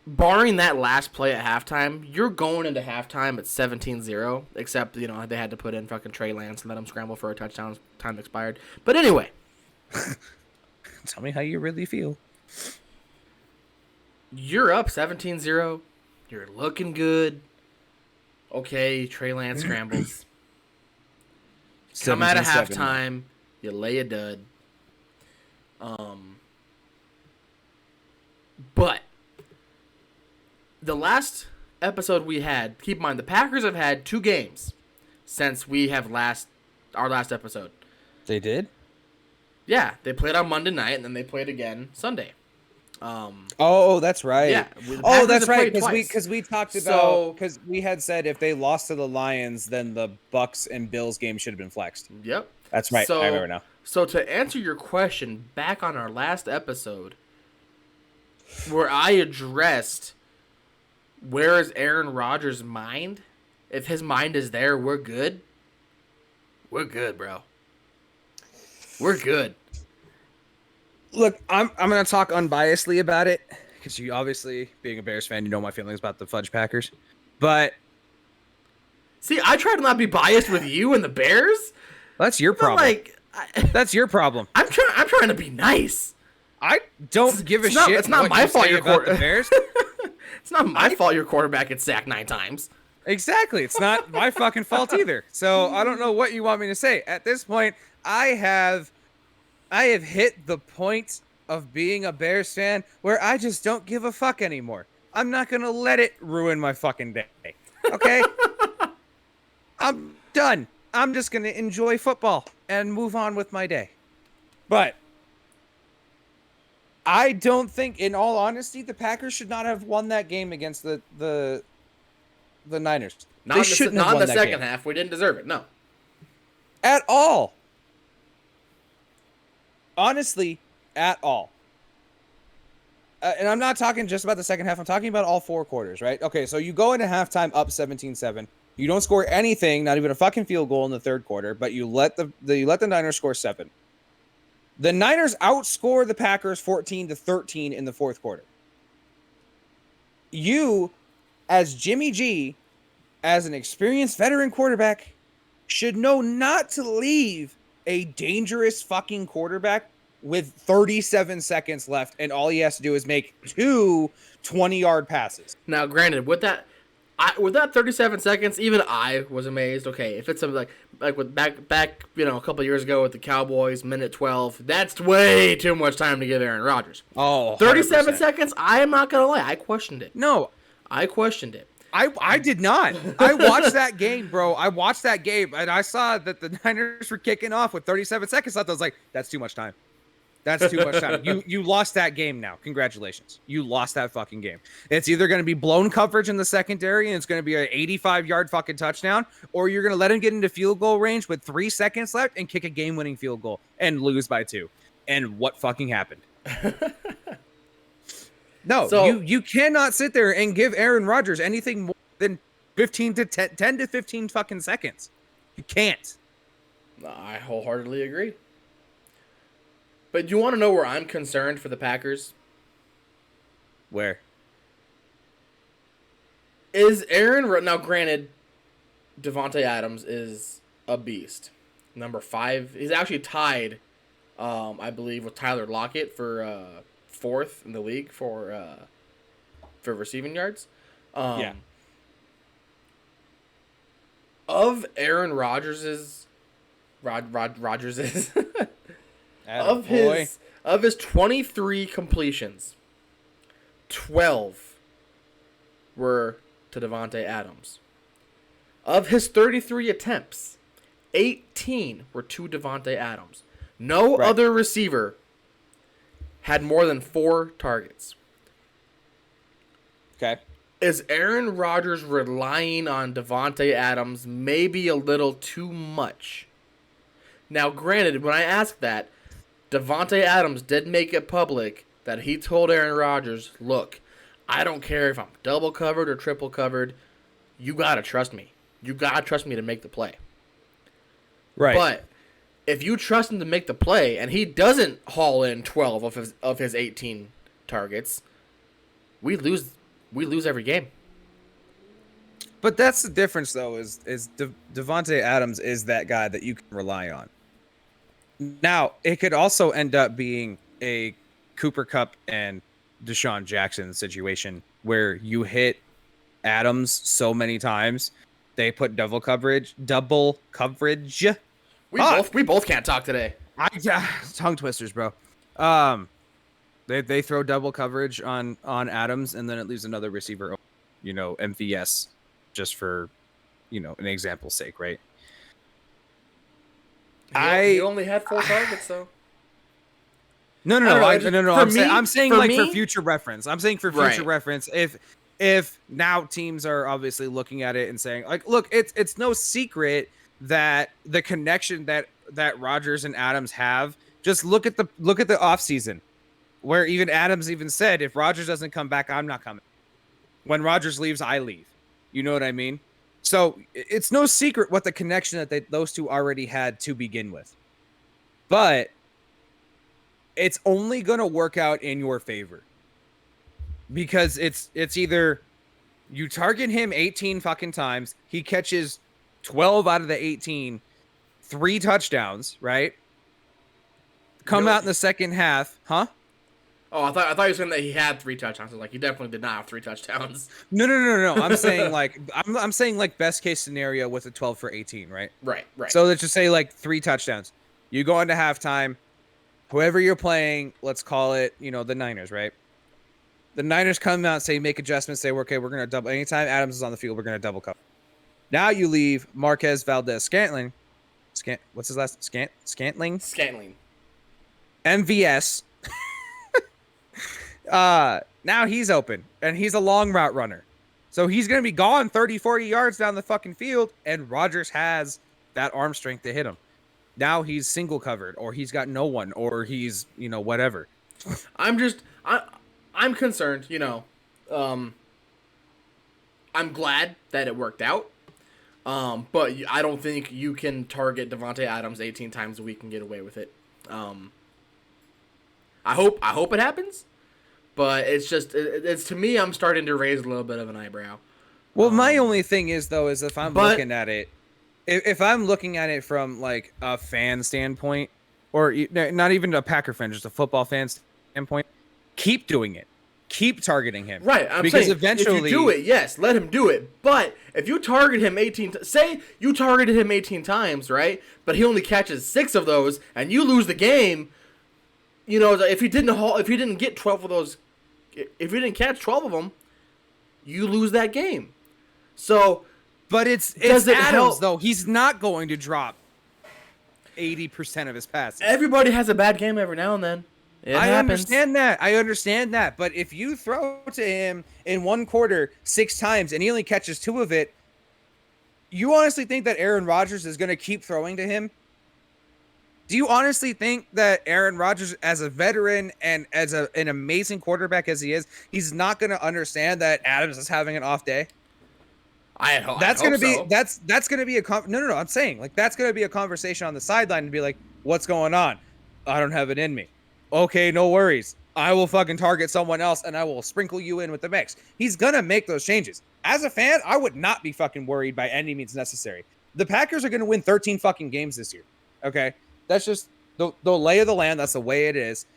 Barring that last play at halftime, you're going into halftime at 17-0, except, they had to put in fucking Trey Lance and let him scramble for a touchdown. Time expired. But anyway. Tell me how you really feel. You're up 17-0. You're looking good. Okay, Trey Lance scrambles. Come out of halftime, you lay a dud. But the last episode we had, keep in mind, the Packers have had 2 games since we have our last episode. They did? Yeah, they played on Monday night, and then they played again Sunday. That's right. Yeah. That's right, because we talked about, because we had said if they lost to the Lions, then the Bucks and Bills game should have been flexed. Yep. That's right. I remember now. So to answer your question, back on our last episode, where I addressed where is Aaron Rodgers' mind? If his mind is there, we're good. We're good, bro. We're good. Look, I'm going to talk unbiasedly about it, because you obviously, being a Bears fan, you know my feelings about the Fudge Packers. But see, I try to not be biased with you and the Bears. That's your problem. That's your problem. I'm trying to be nice. I don't give a shit. It's not my fault you're about the Bears. It's not my fault your quarterback gets sacked 9 times. Exactly. It's not my fucking fault either. So I don't know what you want me to say. At this point, I have hit the point of being a Bears fan where I just don't give a fuck anymore. I'm not going to let it ruin my fucking day. Okay? I'm done. I'm just going to enjoy football and move on with my day. But I don't think, in all honesty, the Packers should not have won that game against the Niners. Not in the second half. We didn't deserve it. No. At all. Honestly, at all. And I'm not talking just about the second half. I'm talking about all 4 quarters, right? Okay, so you go into halftime up 17-7. You don't score anything, not even a fucking field goal in the third quarter, but you let the Niners score 7. The Niners outscore the Packers 14-13 in the fourth quarter. You, as Jimmy G, as an experienced veteran quarterback, should know not to leave a dangerous fucking quarterback with 37 seconds left, and all he has to do is make 2 20-yard passes. Now, granted, with that 37 seconds, even I was amazed. Okay, if it's something like with back a couple of years ago with the Cowboys, minute 12, that's way too much time to give Aaron Rodgers. Oh, 37 seconds. I am not gonna lie, I questioned it. No, I questioned it. I did not. I watched that game, bro. I watched that game, and I saw that the Niners were kicking off with 37 seconds left. I was like, that's too much time. That's too much time. You lost that game now. Congratulations. You lost that fucking game. It's either going to be blown coverage in the secondary and it's going to be an 85-yard fucking touchdown, or you're going to let him get into field goal range with 3 seconds left and kick a game-winning field goal and lose by 2. And what fucking happened? No, so, you cannot sit there and give Aaron Rodgers anything more than 10 to 15 fucking seconds. You can't. I wholeheartedly agree. But do you want to know where I'm concerned for the Packers? Where? Is now granted, Devontae Adams is a beast. Number 5. He's actually tied, I believe, with Tyler Lockett for 4th in the league for receiving yards. Yeah. Of Aaron Rodgers's of his 23 completions, 12 were to Devontae Adams. Of his 33 attempts, 18 were to Devontae Adams. No other receiver had more than 4 targets. Okay. Is Aaron Rodgers relying on Devontae Adams maybe a little too much? Now, granted, when I asked that, Devontae Adams did make it public that he told Aaron Rodgers, look, I don't care if I'm double covered or triple covered. You got to trust me. You got to trust me to make the play. Right. But if you trust him to make the play and he doesn't haul in 12 of his 18 targets, we lose every game. But that's the difference, though, is Devontae Adams is that guy that you can rely on. Now, it could also end up being a Cooper Kupp and Deshaun Jackson situation where you hit Adams so many times, they put double coverage. We both can't talk today. Tongue twisters, bro. They throw double coverage on Adams, and then it leaves another receiver, MVS, just for, an example's sake, right? He only had 4 targets, though. No. I'm saying for future reference. I'm saying for future reference. If now teams are obviously looking at it and saying, like, look, it's no secret that the connection that Rodgers and Adams have. Just look at the offseason, where even Adams even said, if Rodgers doesn't come back, I'm not coming. When Rodgers leaves, I leave. You know what I mean? So it's no secret what the connection that those two already had to begin with. But it's only going to work out in your favor. Because it's either you target him 18 fucking times, he catches 12 out of the 18, 3 touchdowns, right? Come out in the second half, huh? Oh, I thought you were saying that he had 3 touchdowns. I was like, he definitely did not have 3 touchdowns. No. I'm saying I'm saying best case scenario with a 12 for 18, right? Right. So let's just say 3 touchdowns. You go into halftime, whoever you're playing, let's call it, the Niners, right? The Niners come out and say, make adjustments, say, okay, we're going to double. Anytime Adams is on the field, we're going to double cover. Now you leave Marquez Valdez-Scantling. What's his last? Scantling? Scantling. MVS. Now he's open, and he's a long route runner. So he's going to be gone 30, 40 yards down the fucking field, and Rodgers has that arm strength to hit him. Now he's single covered, or he's got no one, or he's, whatever. I'm concerned. Um, I'm glad that it worked out. But I don't think you can target Devontae Adams 18 times a week and get away with it. I hope it happens, but it's to me, I'm starting to raise a little bit of an eyebrow. Well, my only thing is though, is if I'm but- looking at it, if I'm looking at it from like a fan standpoint, or not even a Packer fan, just a football fan standpoint, keep doing it. Keep targeting him. Right, I'm because saying eventually, if you do it, yes, let him do it. But if you target him 18, say you targeted him 18 times, right? But he only catches 6 of those, and you lose the game. If he didn't get 12 of those, if he didn't catch 12 of them, you lose that game. So, but it's Adams help? Though he's not going to drop 80% of his passes. Everybody has a bad game every now and then. I understand that. But if you throw to him in one quarter 6 times and he only catches 2 of it, you honestly think that Aaron Rodgers is going to keep throwing to him? Do you honestly think that Aaron Rodgers, as a veteran and as an amazing quarterback as he is, he's not going to understand that Adams is having an off day? That's going to be so. That's going to be no. I'm saying, like, that's going to be a conversation on the sideline and be like, what's going on? I don't have it in me. Okay, no worries. I will fucking target someone else and I will sprinkle you in with the mix. He's going to make those changes. As a fan, I would not be fucking worried by any means necessary. The Packers are going to win 13 fucking games this year. Okay? That's just the lay of the land. That's the way it is.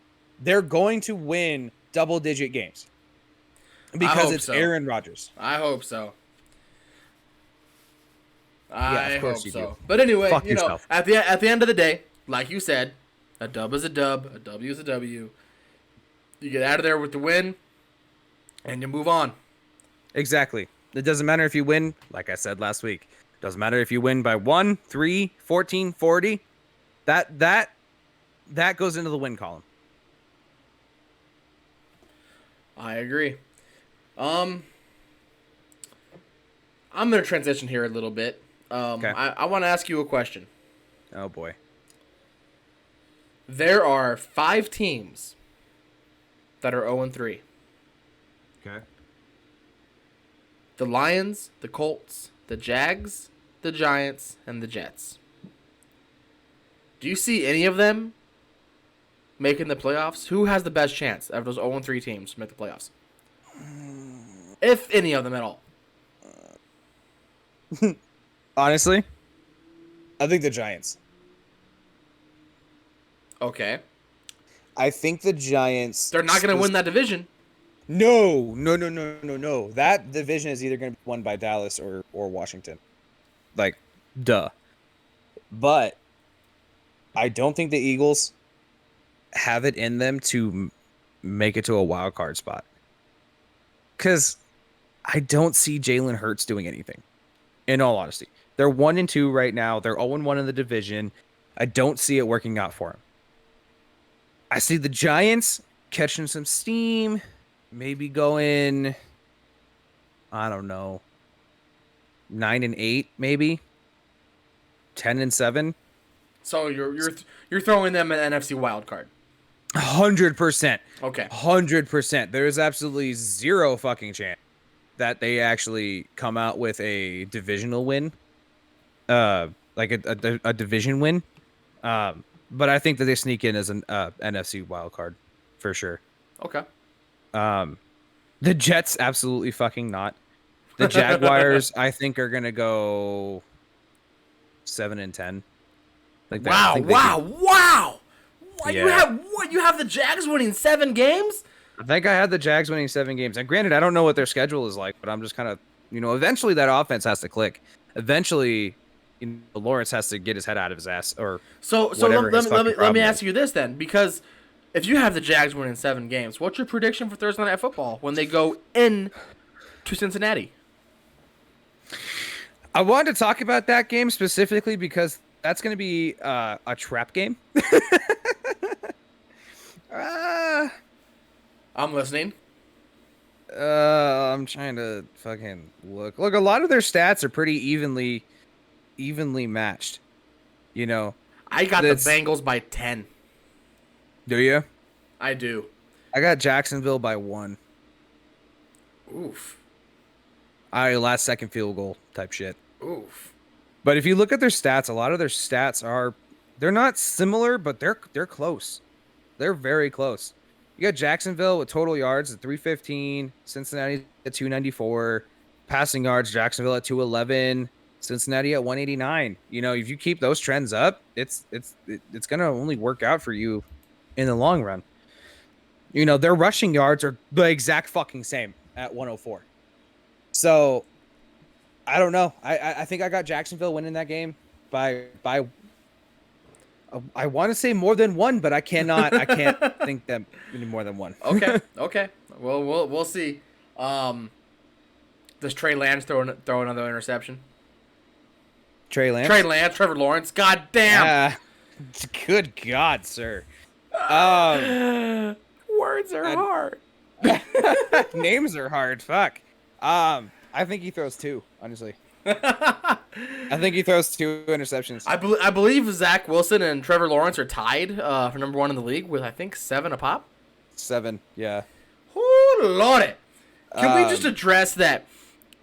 They're going to win double-digit games because it's Aaron Rodgers. I hope so. Yeah, of course you do. But anyway, Fuck yourself. at the end of the day, like you said, a dub is a dub. A W is a W. You get out of there with the win, and you move on. Exactly. It doesn't matter if you win, like I said last week. It doesn't matter if you win by 1, 3, 14, 40. That goes into the win column. I agree. I'm going to transition here a little bit. Okay. I want to ask you a question. Oh, boy. There are 5 teams that are 0-3. Okay. The Lions, the Colts, the Jags, the Giants, and the Jets. Do you see any of them making the playoffs? Who has the best chance of those 0-3 teams to make the playoffs? If any of them at all. Honestly, I think the Giants. Okay. I think the Giants... They're not going to win that division. No. That division is either going to be won by Dallas or Washington. Like, duh. But I don't think the Eagles have it in them to make it to a wild card spot. Because I don't see Jalen Hurts doing anything, in all honesty. They're 1-2 right now. They're 0-1 in the division. I don't see it working out for them. I see the Giants catching some steam, maybe going, I don't know, 9-8, maybe 10-7. So you're throwing them an NFC wild card. 100%. Okay. 100%. There is absolutely zero fucking chance that they actually come out with a divisional win, like a division win. But I think that they sneak in as an NFC wild card for sure. Okay. The Jets absolutely fucking not. The Jaguars I think are gonna go 7-10. Like that. Wow! Yeah. You have the Jags winning 7 games? I think I had the Jags winning 7 games. And granted, I don't know what their schedule is like, but I'm just kind of, eventually that offense has to click. Eventually, Lawrence has to get his head out of his ass, or so let me ask you this then, because if you have the Jags winning 7 games, what's your prediction for Thursday Night Football when they go in to Cincinnati? I wanted to talk about that game specifically because that's going to be a trap game. I'm listening. I'm trying to fucking look. Look, a lot of their stats are pretty evenly matched. I got the That's, Bengals by 10. do you? I do. I got Jacksonville by 1. Oof. Last second field goal type shit. Oof. But if you look at their stats, a lot of their stats they're not similar, but they're close. They're very close. You got Jacksonville with total yards at 315, Cincinnati at 294, passing yards, Jacksonville at 211, Cincinnati at 189. You know, if you keep those trends up, it's going to only work out for you in the long run. You know, their rushing yards are the exact fucking same at 104. So, I don't know. I think I got Jacksonville winning that game by I want to say more than 1, but I can't think that any more than 1. Okay. Okay. Well, we'll see. Does Trey Lance throw another interception? Trey Lance. Trevor Lawrence. God damn. Good God, sir. Words are hard. Names are hard. Fuck. I think he throws 2, honestly. I think he throws 2 interceptions. I believe Zach Wilson and Trevor Lawrence are tied for number 1 in the league with, I think, 7 apiece. 7, yeah. Oh, Lord. Can we just address that?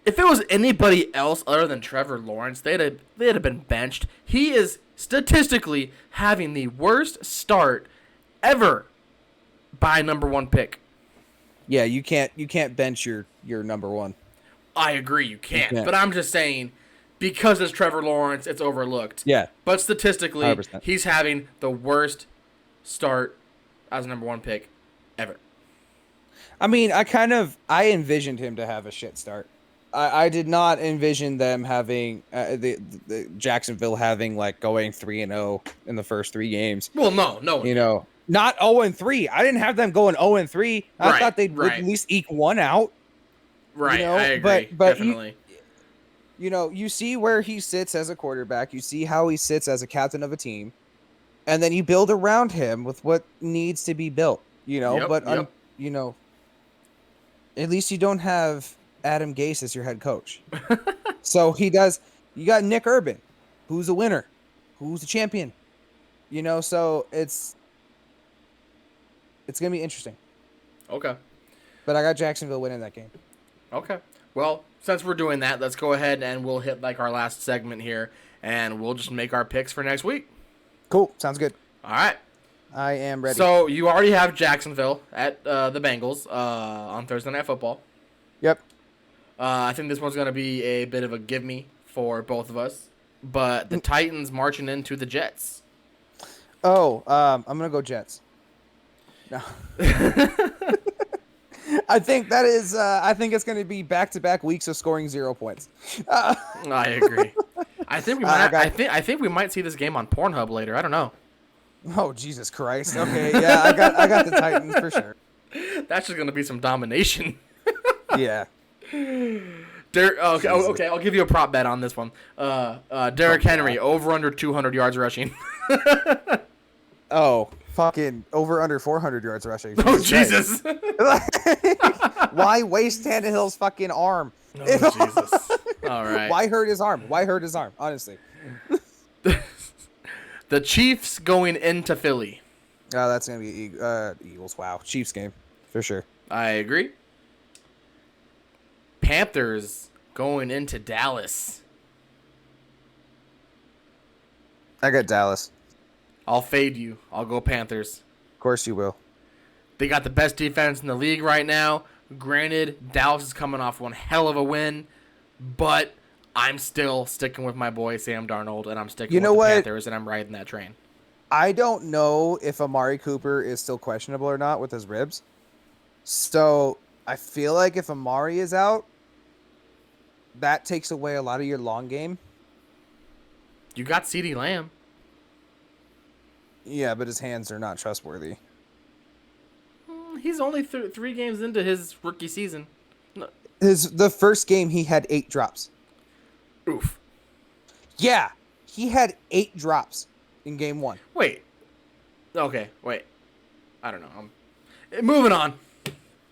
If it was anybody else other than Trevor Lawrence, they'd have been benched. He is statistically having the worst start ever by number 1 pick. Yeah, you can't bench your number 1. I agree, you can't. But I'm just saying, because it's Trevor Lawrence, it's overlooked. Yeah. But statistically, 100%. He's having the worst start as a number 1 pick ever. I mean, I envisioned him to have a shit start. I did not envision them having the Jacksonville having like going 3-0 in the first 3 games. Well, no. You know, not 0-3. I didn't have them going 0-3. I thought they'd at least eke 1 out. Right, you know? I agree. But definitely. You know, you see where he sits as a quarterback. You see how he sits as a captain of a team, and then you build around him with what needs to be built. You know, you know, at least you don't have Adam Gase as your head coach. So he does. You got Nick Urban, who's a winner, who's a champion. You know, so it's gonna be interesting. Okay. But I got Jacksonville winning that game. Okay. Well, since we're doing that, let's go ahead and we'll hit like our last segment here, and we'll just make our picks for next week. Cool. Sounds good. All right. I am ready. So you already have Jacksonville at the Bengals on Thursday Night Football. Yep. I think this one's going to be a bit of a give me for both of us. But the Titans marching into the Jets. Oh, I'm going to go Jets. No. I think that is. I think it's going to be back-to-back weeks of scoring 0 points. I agree. I think we might. I think we might see this game on Pornhub later. I don't know. Oh Jesus Christ! Okay, yeah, I got the Titans for sure. That's just going to be some domination. Yeah. Okay. I'll give you a prop bet on this one. Derrick Henry over under 200 yards rushing. Oh. Fucking over under 400 yards rushing. Jesus. Why waste Tannehill's fucking arm? Oh, Jesus. All right. Why hurt his arm? Honestly. The Chiefs going into Philly. Oh, that's going to be Eagles. Wow. Chiefs game. For sure. I agree. Panthers going into Dallas. I got Dallas. I'll fade you. I'll go Panthers. Of course you will. They got the best defense in the league right now. Granted, Dallas is coming off one hell of a win, but I'm still sticking with my boy Sam Darnold, and I'm sticking with the Panthers, and I'm riding that train. I don't know if Amari Cooper is still questionable or not with his ribs. So I feel like if Amari is out, that takes away a lot of your long game. You got CeeDee Lamb. Yeah, but his hands are not trustworthy. He's only 3 games into his rookie season. No. The first game, he had 8 drops. Oof. Yeah, he had 8 drops in game 1. Wait. Okay, wait. I don't know. Moving on.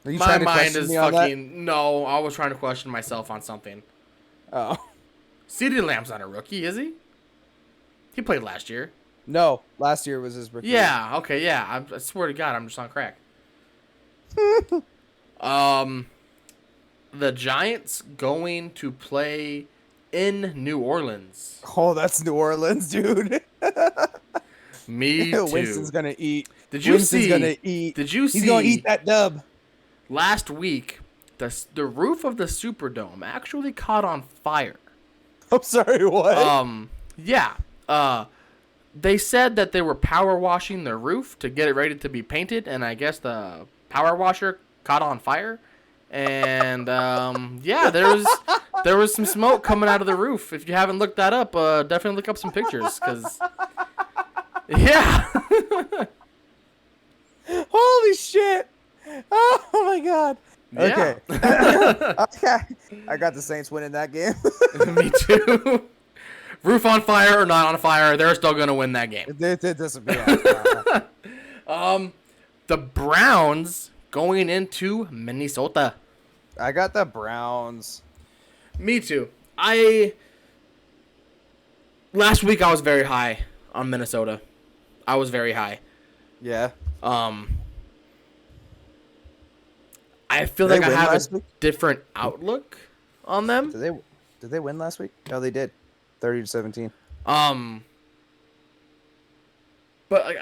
Are you My trying to mind question is me on that? fucking... No, I was trying to question myself on something. Oh. CeeDee Lamb's not a rookie, is he? He played last year. No, last year was his rookie. Yeah. Okay. Yeah. I swear to God, I'm just on crack. Um, the Giants going to play in New Orleans. Oh, that's New Orleans, dude. Me Winston's too. gonna eat. Did you Winston's see? gonna eat. Did you He's gonna eat see that dub. last week? The roof of the Superdome actually caught on fire. I'm sorry, what? Yeah. They said that they were power washing the roof to get it ready to be painted, and I guess the power washer caught on fire. And yeah, there was some smoke coming out of the roof. If you haven't looked that up, definitely look up some pictures, cause yeah. Holy shit! Oh my god. Okay. Okay. I got the Saints winning that game. Me too. Roof on fire or not on fire, they're still gonna win that game. It doesn't be. Yeah. The Browns going into Minnesota. I got the Browns. Me too. Last week I was very high on Minnesota. I was very high. Yeah. I feel Did like they I win have last a week? different outlook on them. Did they win last week? No, they did. 30-17. But like,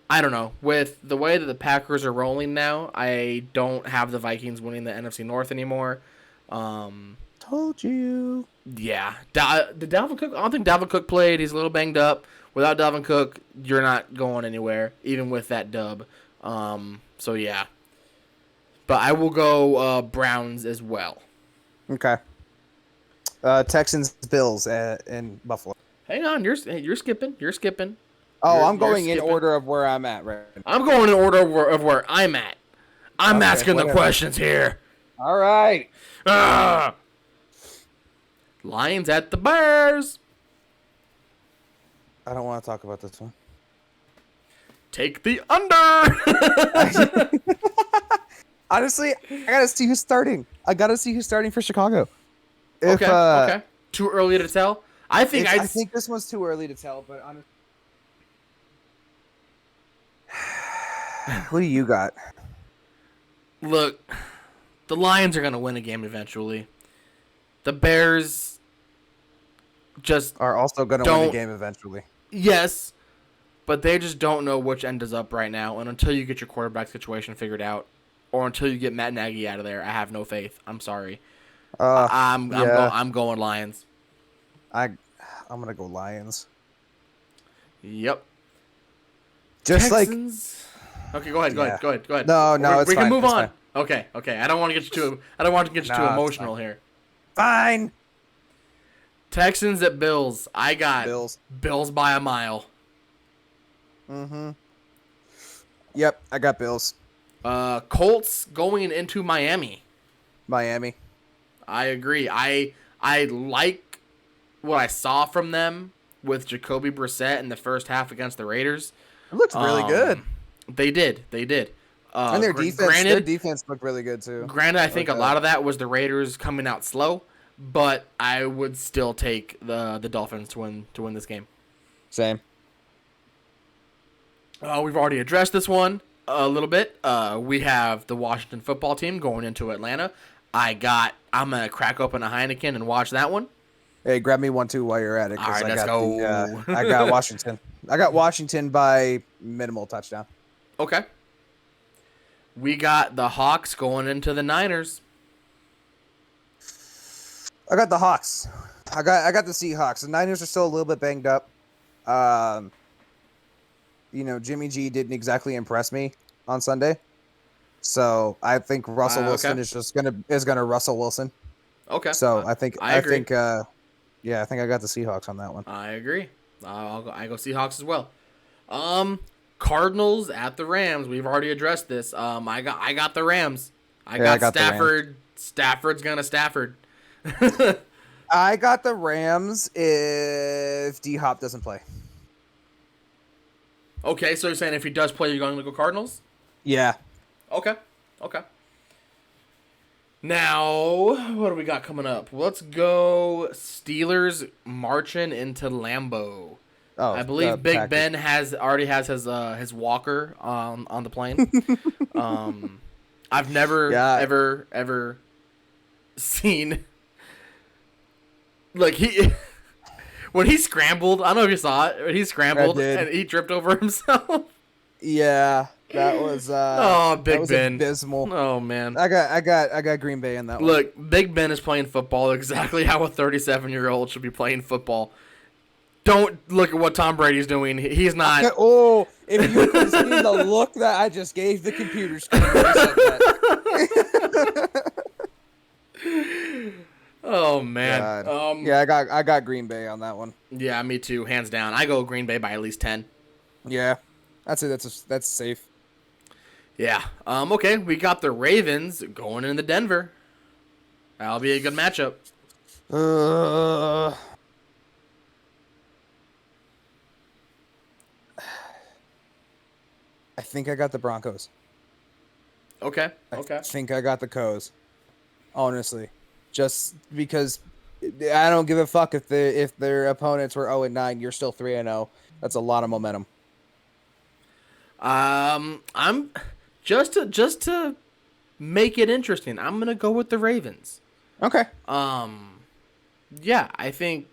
I don't know. With the way that the Packers are rolling now, I don't have the Vikings winning the NFC North anymore. Told you. Yeah. Did Dalvin Cook? I don't think Dalvin Cook played. He's a little banged up. Without Dalvin Cook, you're not going anywhere, even with that dub. So yeah. But I will go Browns as well. Okay. Texans Bills in Buffalo. Hang on, you're skipping. You're skipping. Oh, You're I'm going in skipping. order of where I'm at right now. I'm going in order of where I'm at. I'm Okay, asking whatever. the questions here. All right. Ah! Lions at the Bears. I don't want to talk about this one. Take the under. Honestly, I gotta see who's starting. I gotta see who's starting for Chicago. Okay. Too early to tell. I think this one's too early to tell, but honestly, who do you got? Look, the Lions are gonna win a game eventually. The Bears just Are also gonna win a game eventually. yes, but they just don't know which end is up right now. And until you get your quarterback situation figured out, or until you get Matt Nagy out of there, I have no faith. I'm sorry. I'm going Lions. I'm gonna go Lions. Yep. Just Texans. Okay, go ahead. No, we can fine, move it's on. fine. Okay. I don't want to get you too. I don't want to get you too No, it's emotional here. Fine. Texans at Bills. I got Bills. Bills by a mile. Mm-hmm. Yep, I got Bills. Colts going into Miami. Miami. I agree. I like what I saw from them with Jacoby Brissett in the first half against the Raiders. It looks really good. They did. And their defense looked really good too. Granted, I think a lot of that was the Raiders coming out slow, but I would still take the Dolphins to win this game. Same. We've already addressed this one a little bit. We have the Washington football team going into Atlanta. I'm gonna crack open a Heineken and watch that one. Hey, grab me one too while you're at it. All right, let's go. I got Washington. I got Washington by minimal touchdown. Okay. We got the Hawks going into the Niners. I got the Hawks. I got the Seahawks. The Niners are still a little bit banged up. Jimmy G didn't exactly impress me on Sunday. So I think Russell Wilson is gonna Russell Wilson. Okay. So I think I agree. I think I got the Seahawks on that one. I agree. I go Seahawks as well. Cardinals at the Rams. We've already addressed this. I got the Rams. I got Stafford. Stafford's gonna Stafford. I got the Rams if D-Hop doesn't play. Okay, so you're saying if he does play, you're going to go Cardinals? Yeah. Okay. Now, what do we got coming up? Let's go Steelers marching into Lambeau. Oh, I believe Big Packers. Ben already has his walker on the plane. I've never Yeah. ever seen like he when he scrambled. I don't know if you saw it. When he scrambled did. and he tripped over himself. Yeah, that was Big was Ben. abysmal. Oh man. I got Green Bay in that one. Look, Big Ben is playing football exactly how a 37-year-old should be playing football. Don't look at what Tom Brady's doing. He's not. Okay, oh, if you could see the look that I just gave the computer screen when you said that. Oh man. God. Yeah, I got Green Bay on that one. Yeah, me too. Hands down. I go Green Bay by at least 10. Yeah, that's safe. Yeah. Okay, we got the Ravens going into Denver. That'll be a good matchup. I think I got the Broncos. Okay. I think I got the Coes. Honestly, just because I don't give a fuck if their opponents were 0-9, you're still 3-0. That's a lot of momentum. I'm just to make it interesting. I'm gonna go with the Ravens. Okay. Yeah, I think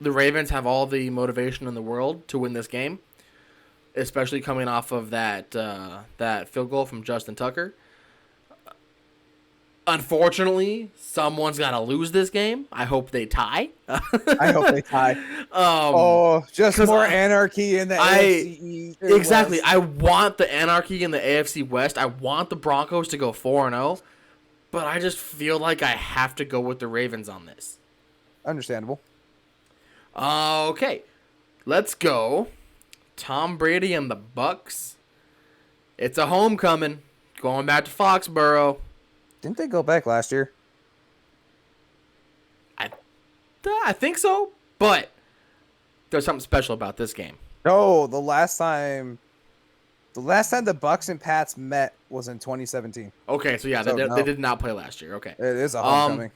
the Ravens have all the motivation in the world to win this game, especially coming off of that field goal from Justin Tucker. Unfortunately, someone's got to lose this game. I hope they tie. I hope they tie. Just more anarchy in the AFC. Exactly. West. I want the anarchy in the AFC West. I want the Broncos to go 4-0, but I just feel like I have to go with the Ravens on this. Understandable. Okay, let's go. Tom Brady and the Bucks. It's a homecoming. Going back to Foxborough. Didn't they go back last year? I think so, but there's something special about this game. No, the last time the Bucks and Pats met was in 2017. Okay, so yeah, they did not play last year. Okay. It is a homecoming.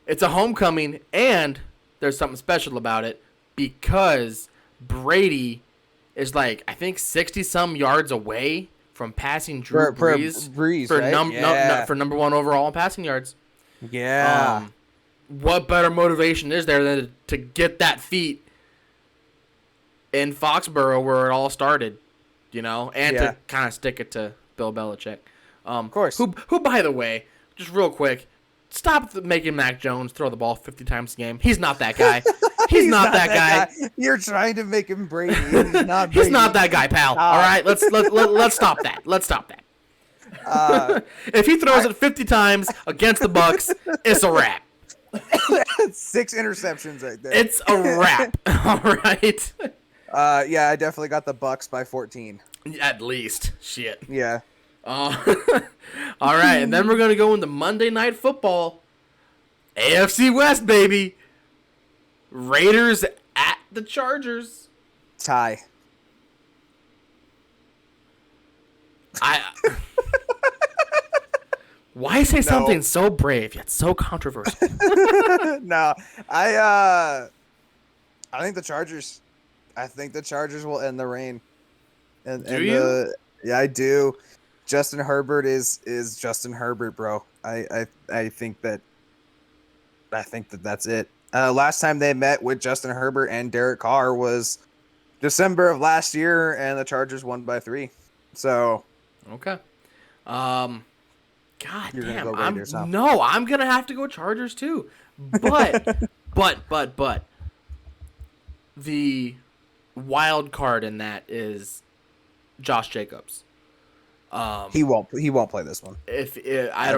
It's a homecoming, and there's something special about it because Brady is like, I think 60-some yards away from passing Drew Brees for right? For number one overall in passing yards. Yeah. What better motivation is there than to get that feat in Foxborough where it all started, and to kind of stick it to Bill Belichick. Of course. Who, by the way, just real quick, stop making Mac Jones throw the ball 50 times a game. He's not that guy. He's not that guy. You're trying to make him Brady. He's not Brady. He's not that guy, pal. All right, let's stop that. Let's stop that. If he throws it 50 times against the Bucks, it's a wrap. 6 interceptions right there. It's a wrap. All right. Yeah, I definitely got the Bucks by 14. At least. Shit. Yeah. All right, and then we're going to go into Monday Night Football. AFC West, baby. Raiders at the Chargers. Tie. Why say something so brave yet so controversial? No, I think the Chargers. I think the Chargers will end the reign. Do you? Yeah, I do. Justin Herbert is Justin Herbert, bro. I think that that's it. Last time they met with Justin Herbert and Derek Carr was December of last year, and the Chargers won by 3. So, okay. God You're damn. gonna go Raiders, huh? No, I'm gonna have to go Chargers too. But but the wild card in that is Josh Jacobs. he won't play this one. I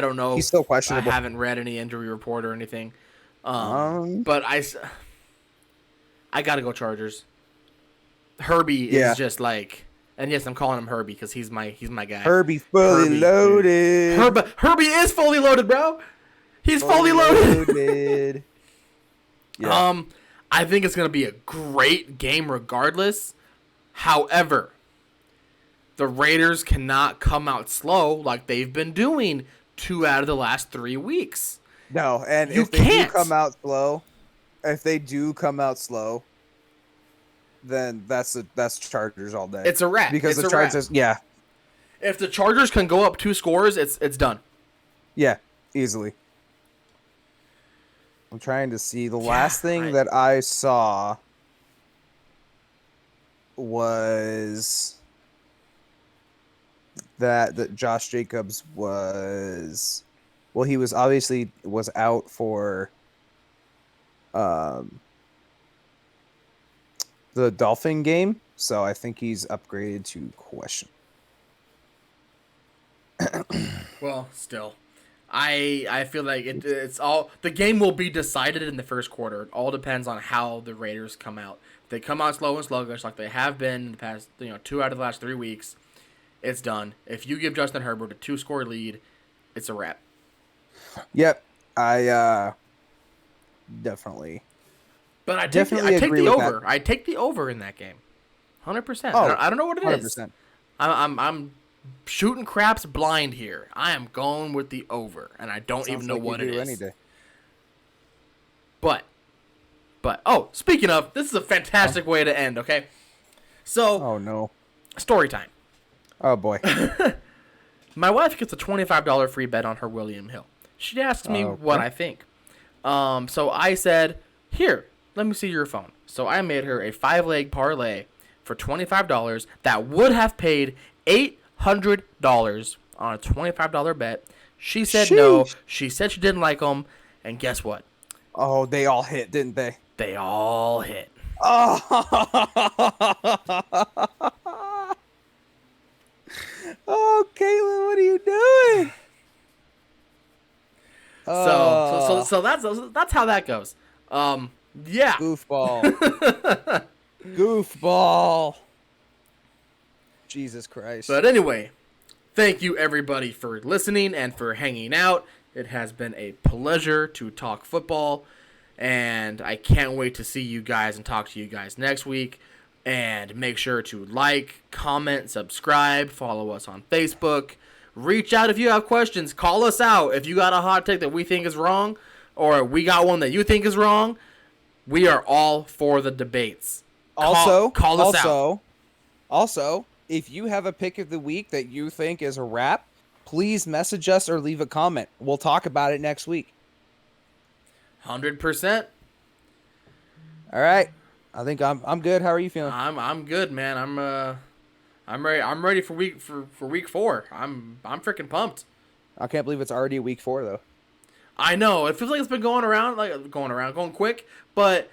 don't know. He's still questionable. I haven't read any injury report or anything. But I gotta go Chargers. Herbie is just like, and yes, I'm calling him Herbie because he's my guy. Herbie fully loaded. Herbie is fully loaded, bro. He's fully loaded. Yeah. I think it's gonna be a great game regardless. However, the Raiders cannot come out slow like they've been doing 2 out of the last 3 weeks. No, and You if they can't. do come out slow, then that's Chargers all day. It's a wrap. Because It's the a wrap. Chargers, yeah, If the Chargers can go up 2 scores, it's done. yeah, easily. I'm trying to see. The last thing that I saw was that Josh Jacobs was, well, he was obviously was out for the Dolphin game, so I think he's upgraded to question. Well, still, I feel like it's all, the game will be decided in the first quarter. It all depends on how the Raiders come out. If they come out slow and sluggish like they have been in the past, 2 out of the last 3 weeks, it's done. If you give Justin Herbert a 2-score lead, it's a wrap. Yep, I definitely. But I take the over. I take the over in that game, 100%. I don't know what it 100%. Is. I'm shooting craps blind here. I am going with the over, and I don't even know what it is. Any day. But oh, speaking of, this is a fantastic way to end. Okay, so oh no, story time. Oh boy, my wife gets a $25 free bet on her William Hill. She asks me what I think. So I said, here, let me see your phone. So I made her a 5-leg parlay for $25 that would have paid $800 on a $25 bet. She said no. She said she didn't like them. And guess what? Oh, they all hit, didn't they? They all hit. Oh, oh, Caitlin, what are you doing? So that's how that goes. Yeah. Goofball. Goofball. Jesus Christ. But anyway, thank you everybody for listening and for hanging out. It has been a pleasure to talk football, and I can't wait to see you guys and talk to you guys next week. And make sure to like, comment, subscribe, follow us on Facebook. Reach out if you have questions. Call us out if you got a hot take that we think is wrong, or we got one that you think is wrong. We are all for the debates. Call us out. Also, if you have a pick of the week that you think is a wrap, please message us or leave a comment. We'll talk about it next week. 100%. All right. I think I'm good. How are you feeling? I'm good, man. I'm ready. I'm ready for week 4. I'm freaking pumped. I can't believe it's already week 4 though. I know. It feels like it's been going quick, but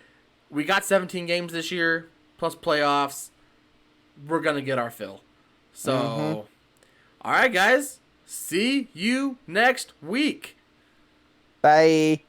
we got 17 games this year plus playoffs. We're going to get our fill. So, All right, guys. See you next week. Bye.